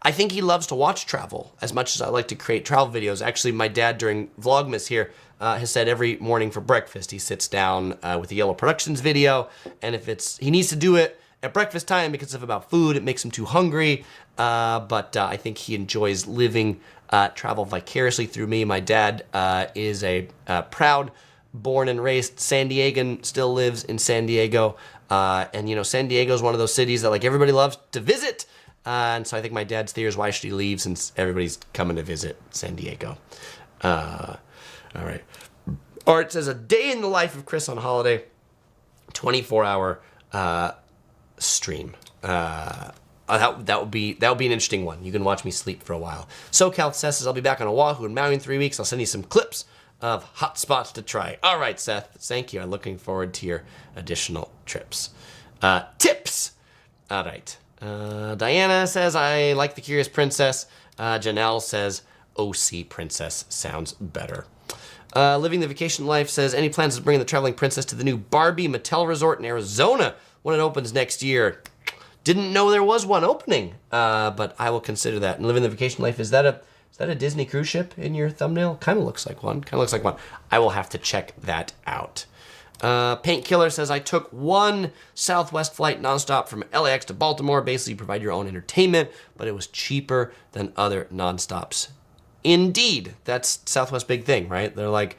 I think he loves to watch travel as much as I like to create travel videos. Actually, my dad during Vlogmas here has said every morning for breakfast he sits down with the Yellow Productions video, and if he needs to do it at breakfast time because of about food, it makes him too hungry. But I think he enjoys living travel vicariously through me. My dad is a proud, born and raised San Diegan, still lives in San Diego, and San Diego is one of those cities that like everybody loves to visit. And so I think my dad's theory is, why should he leave since everybody's coming to visit San Diego? All right. Art says, a day in the life of Chris on holiday, 24-hour stream. That would be an interesting one. You can watch me sleep for a while. SoCal Seth says, I'll be back on Oahu and Maui in 3 weeks. I'll send you some clips of hot spots to try. All right, Seth. Thank you. I'm looking forward to your additional trips. Tips. All right. Diana says, I like the Curious Princess. Janelle says, OC Princess sounds better. Living the Vacation Life says, any plans to bring the Traveling Princess to the new Barbie Mattel Resort in Arizona when it opens next year? Didn't know there was one opening, but I will consider that. And Living the Vacation Life, is that a Disney cruise ship in your thumbnail? Kind of looks like one. I will have to check that out. Paint Killer says, I took one Southwest flight nonstop from LAX to Baltimore. Basically, you provide your own entertainment, but it was cheaper than other nonstops. Indeed, that's Southwest's big thing, right? They're like,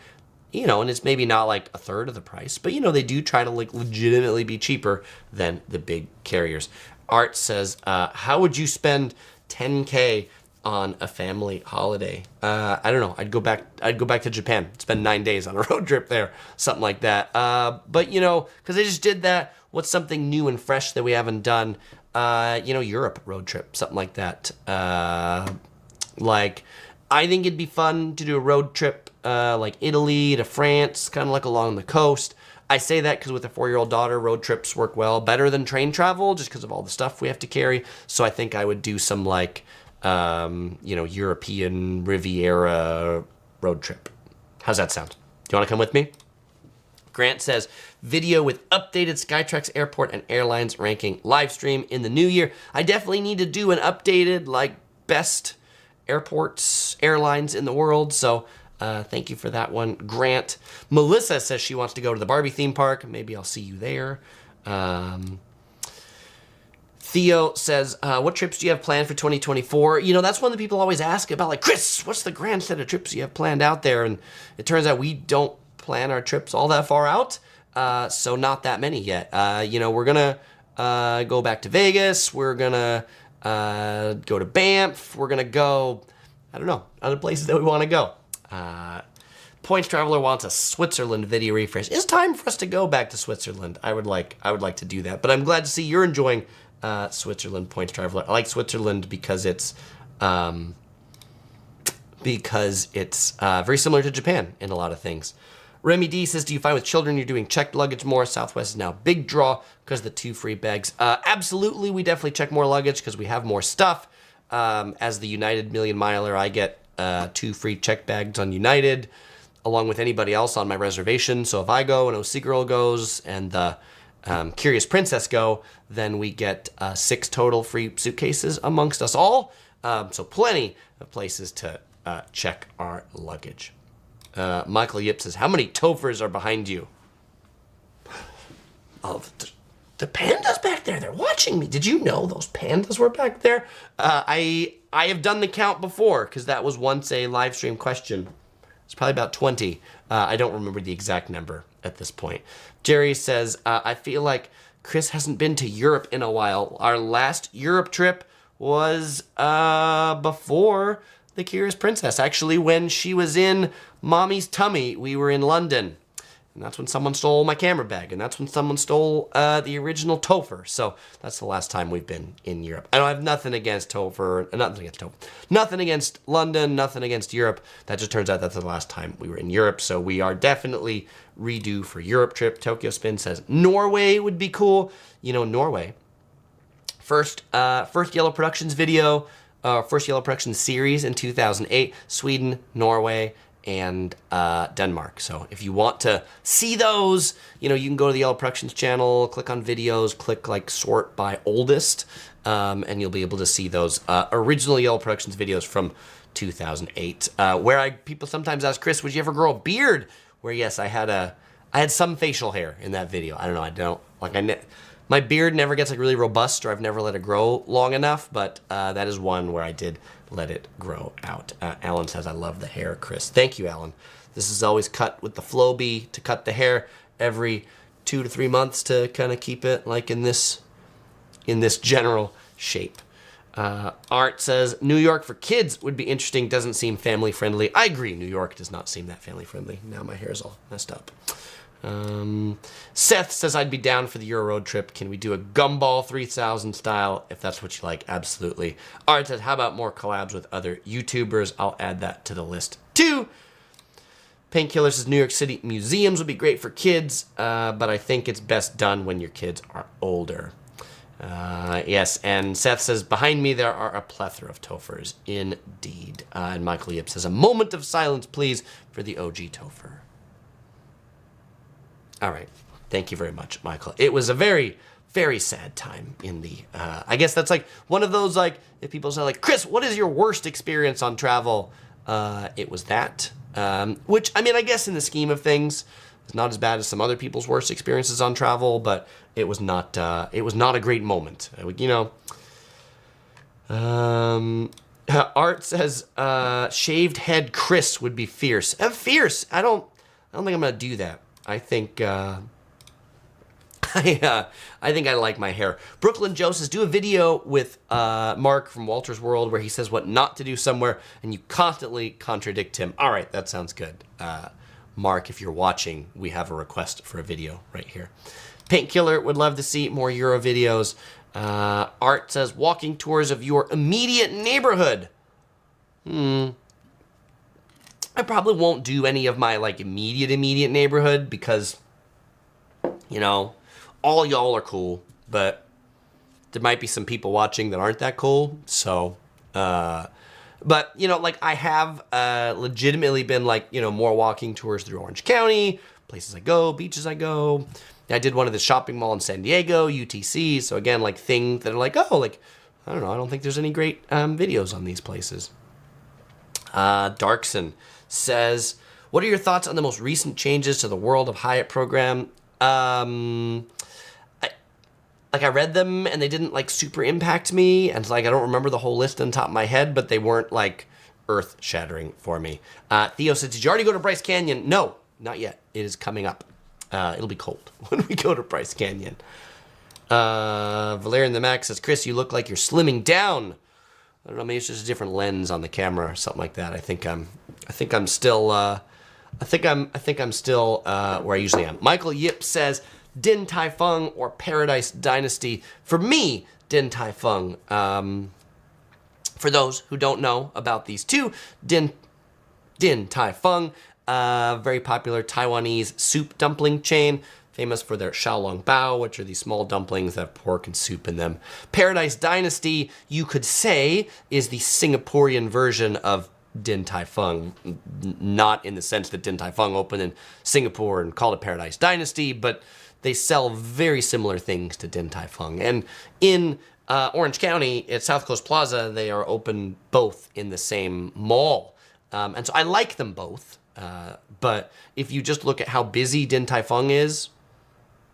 and it's maybe not like a third of the price, but they do try to like legitimately be cheaper than the big carriers. Art says, how would you spend $10K on a family holiday? I don't know. I'd go back to Japan, spend 9 days on a road trip there, something like that. But because I just did that, what's something new and fresh that we haven't done? Europe road trip, something like that. I think it'd be fun to do a road trip like Italy to France, kind of like along the coast. I say that because with a 4-year-old daughter, road trips work well, better than train travel, just because of all the stuff we have to carry. So I think I would do some European Riviera road trip. How's that sound? Do you want to come with me? Grant says, video with updated Skytrax airport and airlines ranking live stream in the new year. I definitely need to do an updated, best airports, airlines in the world. So thank you for that one, Grant. Melissa says she wants to go to the Barbie theme park. Maybe I'll see you there. Theo says, what trips do you have planned for 2024? That's one that people always ask about, Chris, what's the grand set of trips you have planned out there? And it turns out we don't plan our trips all that far out, so not that many yet. We're going to go back to Vegas. We're going to go to Banff. We're going to go, I don't know, other places that we want to go. Points Traveler wants a Switzerland video refresh. It's time for us to go back to Switzerland. I would like to do that, but I'm glad to see you're enjoying Switzerland, Points Traveler. I like Switzerland because it's very similar to Japan in a lot of things. Remy D says, do you find with children you're doing checked luggage more? Southwest is now a big draw because of the 2 free bags. Absolutely, we definitely check more luggage because we have more stuff. As the United Million Miler, I get 2 free checked bags on United, along with anybody else on my reservation. So if I go and OC Girl goes and the Curious Princess go, then we get 6 total free suitcases amongst us all. So plenty of places to check our luggage. Michael Yip says, how many Tophers are behind you? Oh, the pandas back there, they're watching me. Did you know those pandas were back there? I have done the count before because that was once a live stream question. It's probably about 20. I don't remember the exact number at this point. Jerry says, I feel like Chris hasn't been to Europe in a while. Our last Europe trip was before the Curious Princess. Actually, when she was in Mommy's tummy, we were in London. And that's when someone stole my camera bag. And that's when someone stole the original Topher. So that's the last time we've been in Europe. I don't have nothing against Topher. Nothing against London. Nothing against Europe. That just turns out that's the last time we were in Europe. So we are definitely redue for Europe trip. Tokyo Spin says Norway would be cool. You know, Norway. First Yellow Productions video. First Yellow Productions series in 2008. Sweden, Norway, and Denmark. So if you want to see those, you know, you can go to the Yellow Productions channel, click on videos, click like sort by oldest, and you'll be able to see those original Yellow Productions videos from 2008. Where people sometimes ask, Chris, would you ever grow a beard? Where yes, I had some facial hair in that video. I don't my beard never gets like really robust, or I've never let it grow long enough, but that is one where I did let it grow out. Alan says, I love the hair, Chris. Thank you, Alan. This is always cut with the Flowbee to cut the hair every 2 to 3 months to kind of keep it like in this general shape. Art says, New York for kids would be interesting. Doesn't seem family friendly. I agree. New York does not seem that family friendly. Now my hair is all messed up. Seth says, I'd be down for the Euro road trip. Can we do a Gumball 3000 style? If that's what you like, absolutely. Art says, how about more collabs with other YouTubers? I'll add that to the list too. Painkiller says, New York City museums would be great for kids, but I think it's best done when your kids are older. Yes, and Seth says, behind me there are a plethora of Tophers. Indeed. And Michael Yip says, a moment of silence, please, for the OG Topher. All right. Thank you very much, Michael. It was a very, very sad time in the, I guess that's like one of those, like, if people say like, Chris, what is your worst experience on travel? It was that, which, I mean, I guess in the scheme of things, it's not as bad as some other people's worst experiences on travel, but it was not a great moment. You know, Art says, shaved head Chris would be fierce. Fierce. I don't think I'm going to do that. I think I think I like my hair. Brooklyn Joe says, do a video with Mark from Walter's World where he says what not to do somewhere and you constantly contradict him. All right, that sounds good. Mark, if you're watching, we have a request for a video right here. Painkiller would love to see more Euro videos. Art says, walking tours of your immediate neighborhood. I probably won't do any of my like immediate neighborhood because, you know, all y'all are cool, but there might be some people watching that aren't that cool. So, but you know, like I have legitimately been like, you know, more walking tours through Orange County, places I go, beaches I go. I did one at the shopping mall in San Diego, UTC. So again, like things that are like, oh, like, I don't know. I don't think there's any great videos on these places. Darkson says, what are your thoughts on the most recent changes to the World of Hyatt program? I read them and they didn't like super impact me. And like, I don't remember the whole list on top of my head, but they weren't like earth shattering for me. Theo says, did you already go to Bryce Canyon? No, not yet. It is coming up. It'll be cold when we go to Bryce Canyon. Valerian the Max says, Chris, you look like you're slimming down. I don't know, maybe it's just a different lens on the camera or something like that. I think I'm still where I usually am. Michael Yip says, Din Tai Fung or Paradise Dynasty. For me, Din Tai Fung. For those who don't know about these two, Din Tai Fung, very popular Taiwanese soup dumpling chain, famous for their xiaolong bao, which are these small dumplings that have pork and soup in them. Paradise Dynasty, you could say, is the Singaporean version of Din Tai Fung. Not in the sense that Din Tai Fung opened in Singapore and called it Paradise Dynasty, but they sell very similar things to Din Tai Fung. And in Orange County, at South Coast Plaza, they are open both in the same mall. And so I like them both. But if you just look at how busy Din Tai Fung is,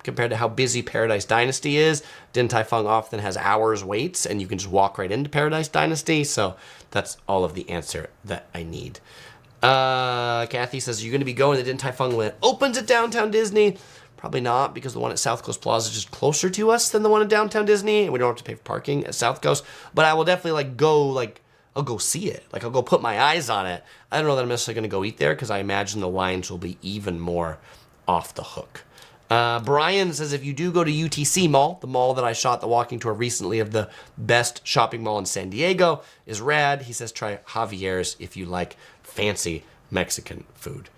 compared to how busy Paradise Dynasty is, Din Tai Fung often has hours waits, and you can just walk right into Paradise Dynasty. So that's all of the answer that I need. Kathy says, are you going to be going to Din Tai Fung when it opens at Downtown Disney? Probably not, because the one at South Coast Plaza is just closer to us than the one at Downtown Disney, and we don't have to pay for parking at South Coast. But I will definitely I'll go see it. I'll go put my eyes on it. I don't know that I'm necessarily going to go eat there, because I imagine the lines will be even more off the hook. Brian says, if you do go to UTC Mall, the mall that I shot the walking tour recently of the best shopping mall in San Diego, is rad. He says, try Javier's if you like fancy Mexican food.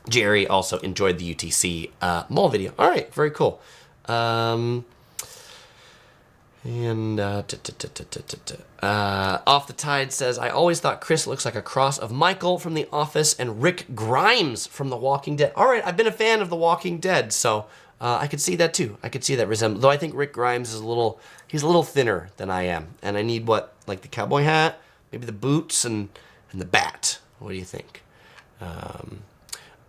Jerry also enjoyed the UTC mall video. All right, very cool. Off the Tide says, I always thought Chris looks like a cross of Michael from The Office and Rick Grimes from The Walking Dead. All right, I've been a fan of The Walking Dead, so I could see that too. I could see that resemblance. Though I think Rick Grimes is he's a little thinner than I am, and I need like the cowboy hat, maybe the boots, and the bat. What do you think?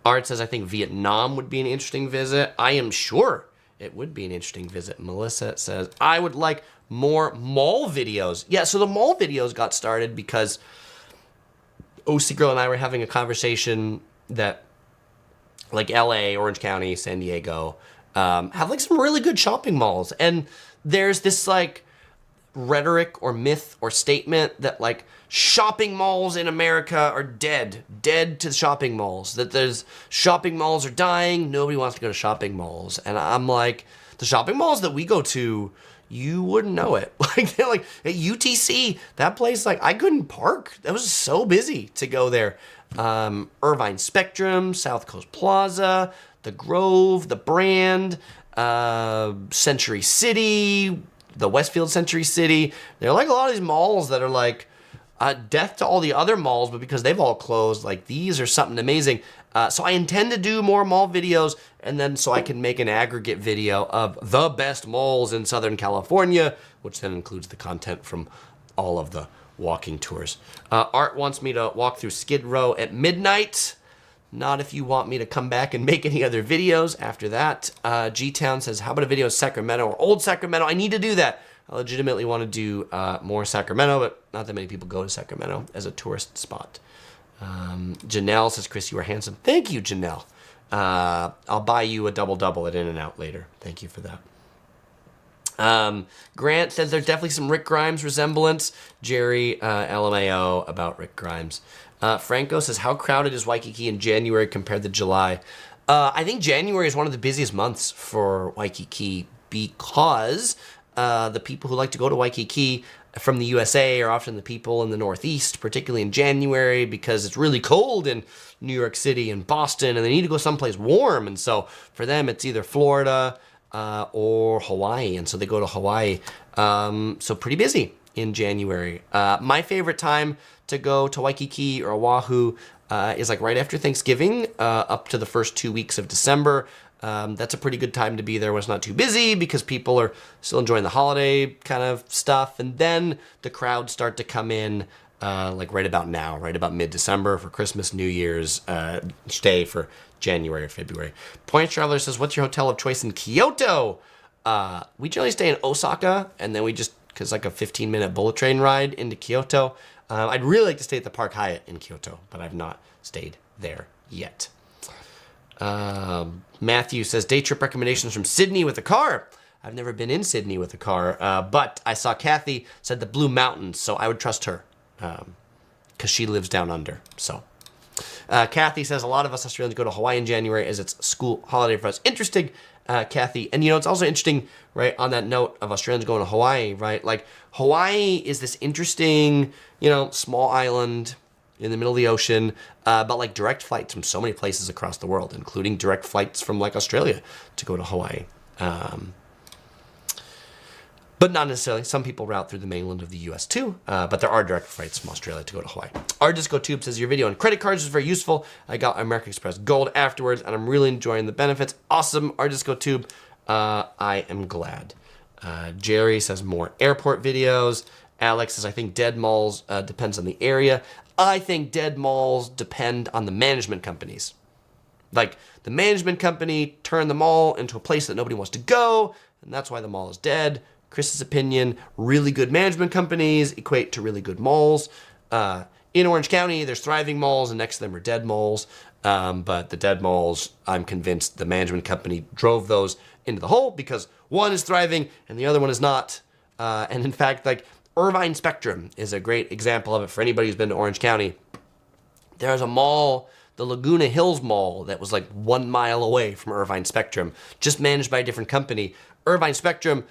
Art says, I think Vietnam would be an interesting visit. I am sure it would be an interesting visit. Melissa says, I would like more mall videos. Yeah, so the mall videos got started because OC Girl and I were having a conversation that like LA, Orange County, San Diego have like some really good shopping malls. And there's this like rhetoric or myth or statement that like shopping malls in America are dead to shopping malls, that there's shopping malls are dying, nobody wants to go to shopping malls. And I'm like, the shopping malls that we go to, you wouldn't know it. Like they're like at UTC, that place, like I couldn't park. That was so busy to go there. Irvine Spectrum, South Coast Plaza, the Grove, the Brand, Century City, the Westfield Century City. They're like a lot of these malls that are like death to all the other malls, but because they've all closed, like these are something amazing. So I intend to do more mall videos, and then so I can make an aggregate video of the best malls in Southern California, which then includes the content from all of the walking tours. Art wants me to walk through Skid Row at midnight. Not if you want me to come back and make any other videos after that. G-Town says, how about a video of Sacramento or Old Sacramento? I need to do that. I legitimately want to do more Sacramento, but not that many people go to Sacramento as a tourist spot. Janelle says, Chris, you are handsome. Thank you, Janelle. I'll buy you a double-double at In-N-Out later. Thank you for that. Grant says there's definitely some Rick Grimes resemblance. Jerry, LMAO about Rick Grimes. Franco says, how crowded is Waikiki in January compared to July? I think January is one of the busiest months for Waikiki because the people who like to go to Waikiki from the USA are often the people in the Northeast, particularly in January, because it's really cold in New York City and Boston, and they need to go someplace warm. And so for them, it's either Florida or Hawaii, and so they go to Hawaii. So pretty busy in January. My favorite time to go to Waikiki or Oahu is like right after Thanksgiving up to the first 2 weeks of December. That's a pretty good time to be there when it's not too busy because people are still enjoying the holiday kind of stuff. And then the crowds start to come in like right about now, right about mid-December for Christmas, New Year's, stay for January or February. Point Traveler says, what's your hotel of choice in Kyoto? We generally stay in Osaka, and then we just, because like a 15-minute bullet train ride into Kyoto. I'd really like to stay at the Park Hyatt in Kyoto, but I've not stayed there yet. Matthew says, day trip recommendations from Sydney with a car. I've never been in Sydney with a car, but I saw Kathy said the Blue Mountains, so I would trust her because she lives down under. So Kathy says, a lot of us Australians go to Hawaii in January as it's school holiday for us. Interesting, Kathy. And, you know, it's also interesting, right, on that note of Australians going to Hawaii, right? Like, Hawaii is this interesting, you know, small island in the middle of the ocean, but like direct flights from so many places across the world, including direct flights from like Australia to go to Hawaii. But not necessarily. Some people route through the mainland of the US too, but there are direct flights from Australia to go to Hawaii. Our Disco Tube says, your video on credit cards is very useful. I got American Express Gold afterwards, and I'm really enjoying the benefits. Awesome, Our Disco Tube. I am glad. Jerry says, more airport videos. Alex says, I think dead malls depends on the area. I think dead malls depend on the management companies. Like, the management company turned the mall into a place that nobody wants to go, and that's why the mall is dead. Chris's opinion, really good management companies equate to really good malls. In Orange County, there's thriving malls, and next to them are dead malls. But the dead malls, I'm convinced the management company drove those into the hole because one is thriving and the other one is not. And in fact, like, Irvine Spectrum is a great example of it for anybody who's been to Orange County. There's a mall the Laguna Hills Mall that was like 1 mile away from Irvine Spectrum, just managed by a different company. Irvine Spectrum,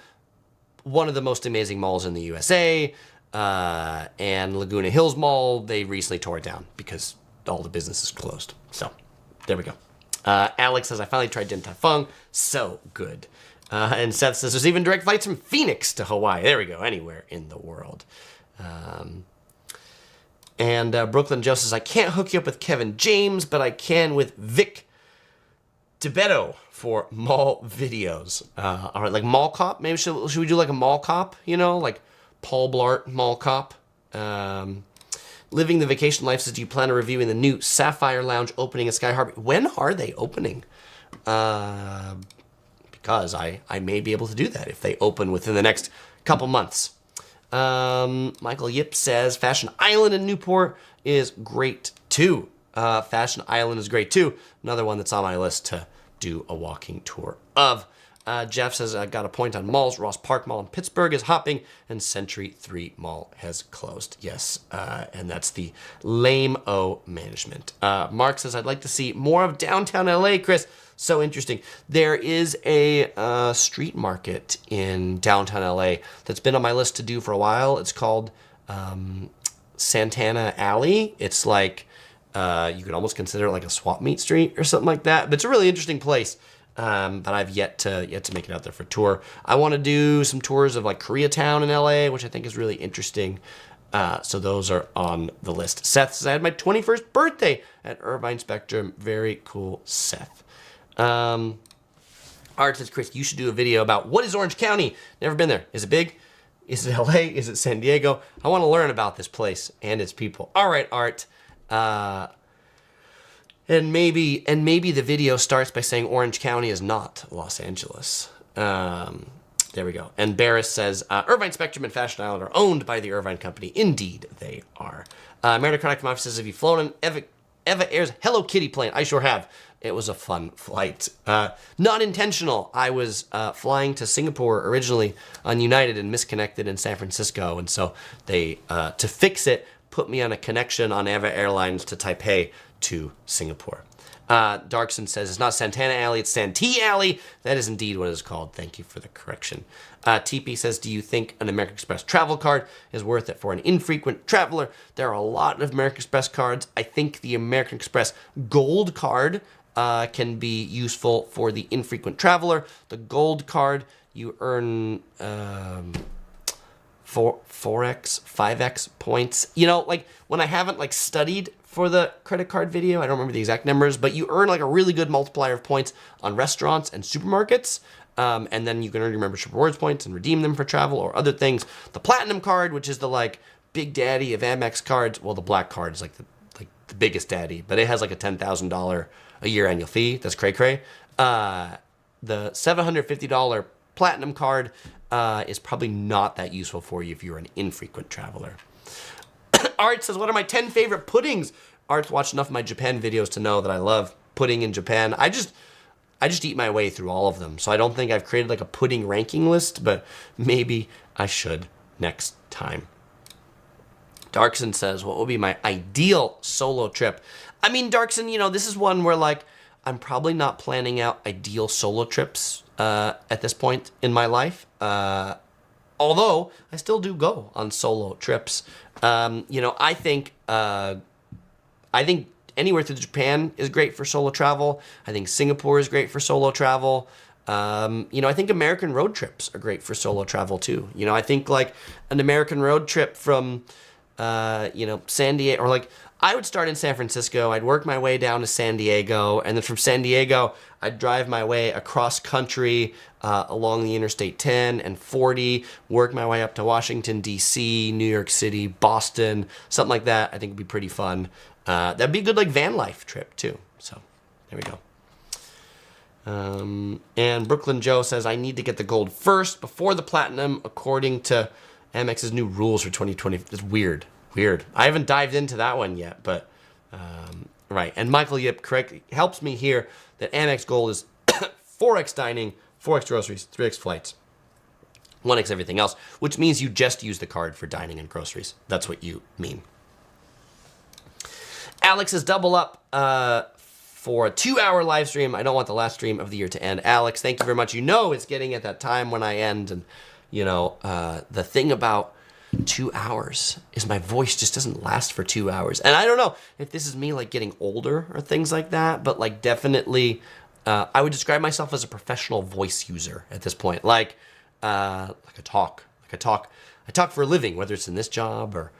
one of the most amazing malls in the USA, and Laguna Hills Mall, they recently tore it down because all the businesses closed. So there we go. Alex says, I finally tried Din Tai Fung. So good. And Seth says, there's even direct flights from Phoenix to Hawaii. There we go. Anywhere in the world. And Brooklyn Joe says, I can't hook you up with Kevin James, but I can with Vic Tibetto for mall videos. All right, like Mall Cop. Maybe should we do like a Mall Cop? You know, like Paul Blart Mall Cop. Living the Vacation Life says, do you plan on reviewing the new Sapphire Lounge opening at Sky Harbor? When are they opening? Because I may be able to do that if they open within the next couple months. Michael Yip says, Fashion Island in Newport is great too. Fashion Island is great too. Another one that's on my list to do a walking tour of. Jeff says, I got a point on malls. Ross Park Mall in Pittsburgh is hopping, and Century 3 Mall has closed. Yes, and that's the lame-o management. Mark says, I'd like to see more of downtown LA, Chris. So interesting. There is a street market in downtown LA that's been on my list to do for a while. It's called Santana Alley. It's like, you could almost consider it like a swap meet street or something like that. But it's a really interesting place. But I've yet to make it out there for a tour. I want to do some tours of like Koreatown in LA, which I think is really interesting. So those are on the list. Seth says, I had my 21st birthday at Irvine Spectrum. Very cool, Seth. Art says, Chris, you should do a video about what is Orange County? Never been there. Is it big? Is it LA? Is it San Diego? I want to learn about this place and its people. All right, Art. And maybe the video starts by saying Orange County is not Los Angeles. There we go. And Barris says, Irvine Spectrum and Fashion Island are owned by the Irvine Company. Indeed, they are. Meritocratic Mafia says, have you flown an Eva Air's Hello Kitty plane? I sure have. It was a fun flight. Not intentional. I was flying to Singapore originally on United and misconnected in San Francisco. And so they, to fix it, put me on a connection on Eva Airlines to Taipei to Singapore. Darkson says, it's not Santana Alley, it's Santee Alley. That is indeed what it is called. Thank you for the correction. TP says, do you think an American Express travel card is worth it for an infrequent traveler? There are a lot of American Express cards. I think the American Express Gold card can be useful for the infrequent traveler. The Gold card, you earn 4x, 5x points. You know, like when I haven't like studied for the credit card video, I don't remember the exact numbers, but you earn like a really good multiplier of points on restaurants and supermarkets. And then you can earn your membership rewards points and redeem them for travel or other things. The Platinum card, which is the like big daddy of Amex cards. Well, the black card is like the biggest daddy, but it has like a $10,000 a year annual fee. That's cray-cray. The $750 Platinum card is probably not that useful for you if you're an infrequent traveler. Art says, what are my 10 favorite puddings? Art's watched enough of my Japan videos to know that I love pudding in Japan. I just eat my way through all of them. So I don't think I've created like a pudding ranking list, but maybe I should next time. Darkson says, what would be my ideal solo trip? I mean, Darkson, you know, this is one where like, I'm probably not planning out ideal solo trips at this point in my life. Although I still do go on solo trips. You know, I think anywhere through Japan is great for solo travel. I think Singapore is great for solo travel. You know, I think American road trips are great for solo travel too. You know, I think like an American road trip from, you know, San Diego, or like I would start in San Francisco. I'd work my way down to San Diego, and then from San Diego, I'd drive my way across country along the Interstate 10 and 40, work my way up to Washington, D.C., New York City, Boston, something like that. I think would be pretty fun. That'd be a good like van life trip too. So there we go. And Brooklyn Joe says, I need to get the Gold first before the Platinum, according to Amex's new rules for 2020. It's weird. I haven't dived into that one yet, but right. And Michael Yip helps me here that Amex Gold is 4x dining, 4x groceries, 3x flights, 1x everything else, which means you just use the card for dining and groceries. That's what you mean. Alex is double up for a 2-hour live stream. I don't want the last stream of the year to end. Alex, thank you very much. You know it's getting at that time when I end. And, you know, the thing about 2 hours is my voice just doesn't last for 2 hours. And I don't know if this is me, like, getting older or things like that. But, like, definitely, I would describe myself as a professional voice user at this point. Like I talk for a living, whether it's in this job or,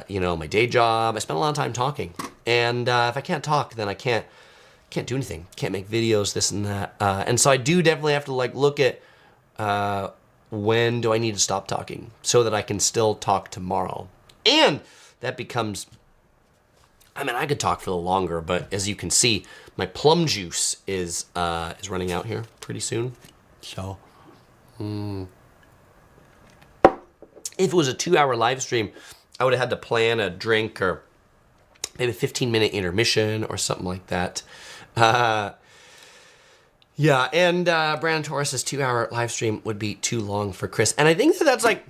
you know, my day job. I spend a lot of time talking. And if I can't talk, then I can't do anything. Can't make videos, this and that. And so I do definitely have to, like, look at when do I need to stop talking so that I can still talk tomorrow. And that becomes, I mean, I could talk for a little longer, but as you can see, my plum juice is running out here pretty soon. So, if it was a 2-hour live stream, I would have had to plan a drink or maybe a 15-minute intermission or something like that. Yeah, and Brandon Torres' 2-hour live stream would be too long for Chris. And I think that's like,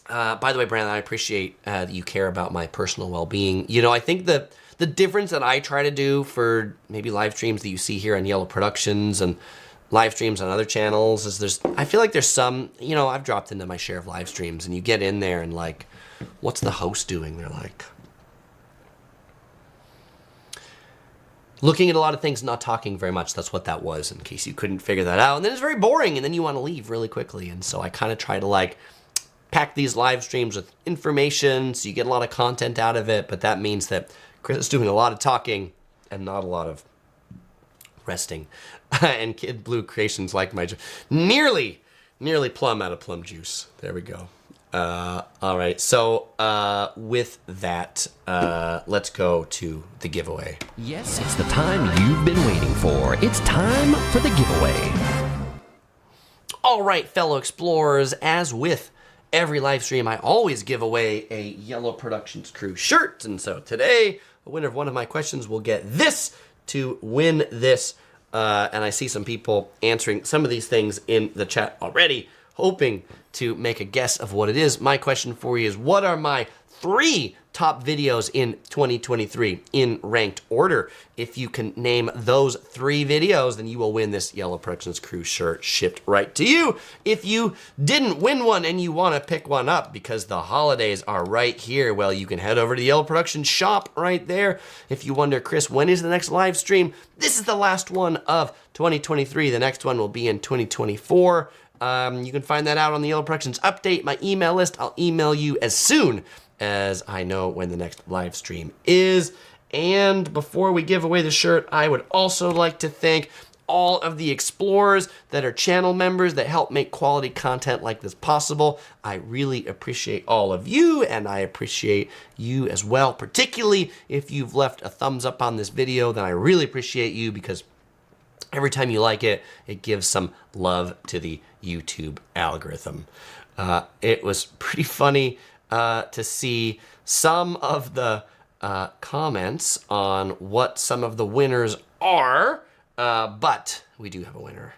by the way, Brandon, I appreciate that you care about my personal well-being. You know, I think the difference that I try to do for maybe live streams that you see here on Yellow Productions and live streams on other channels is I feel like there's some, you know, I've dropped into my share of live streams and you get in there and like, what's the host doing? They're like, looking at a lot of things, not talking very much. That's what that was, in case you couldn't figure that out. And then it's very boring, and then you want to leave really quickly. And so I kind of try to, like, pack these live streams with information so you get a lot of content out of it. But that means that Chris is doing a lot of talking and not a lot of resting. And Kid Blue Creations like my nearly plum out of plum juice. There we go. All right, so with that, let's go to the giveaway.
Yes, it's the time you've been waiting for. It's time for the giveaway.
All right, fellow explorers, as with every live stream, I always give away a Yellow Productions Crew shirt. And so today, the winner of one of my questions will get this to win this. And I see some people answering some of these things in the chat already, hoping to make a guess of what it is. My question for you is, what are my 3 top videos in 2023 in ranked order? If you can name those 3 videos, then you will win this Yellow Productions Crew shirt shipped right to you. If you didn't win one and you want to pick one up because the holidays are right here, well, you can head over to the Yellow Productions shop right there. If you wonder, Chris, when is the next live stream? This is the last one of 2023. The next one will be in 2024. You can find that out on the Yellow Productions update, my email list. I'll email you as soon as I know when the next live stream is. And before we give away the shirt, I would also like to thank all of the explorers that are channel members that help make quality content like this possible. I really appreciate all of you, and I appreciate you as well, particularly if you've left a thumbs up on this video. Then I really appreciate you, because every time you like it, it gives some love to the YouTube algorithm. It was pretty funny to see some of the comments on what some of the winners are, but we do have a winner.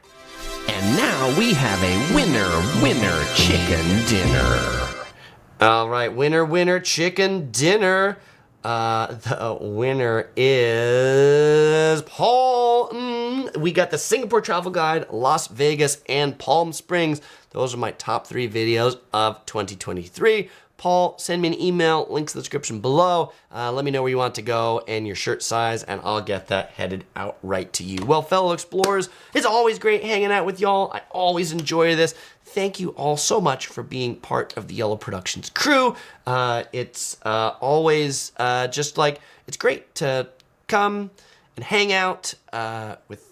And now we have a winner chicken dinner.
All right, winner chicken dinner. The winner is Paul. We got the Singapore Travel Guide, Las Vegas, and Palm Springs. Those are my top 3 videos of 2023. Paul, send me an email, links in the description below. Let me know where you want to go and your shirt size, and I'll get that headed out right to you. Well, fellow explorers, it's always great hanging out with y'all. I always enjoy this. Thank you all so much for being part of the Yellow Productions crew. It's always just like, it's great to come and hang out with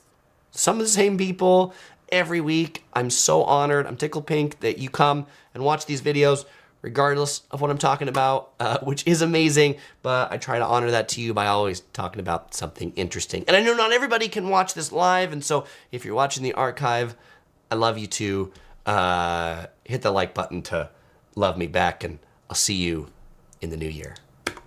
some of the same people every week. I'm so honored. I'm tickled pink that you come and watch these videos regardless of what I'm talking about, which is amazing, but I try to honor that to you by always talking about something interesting. And I know not everybody can watch this live, and so if you're watching the archive, I love you too. Hit the like button to love me back, and I'll see you in the new year.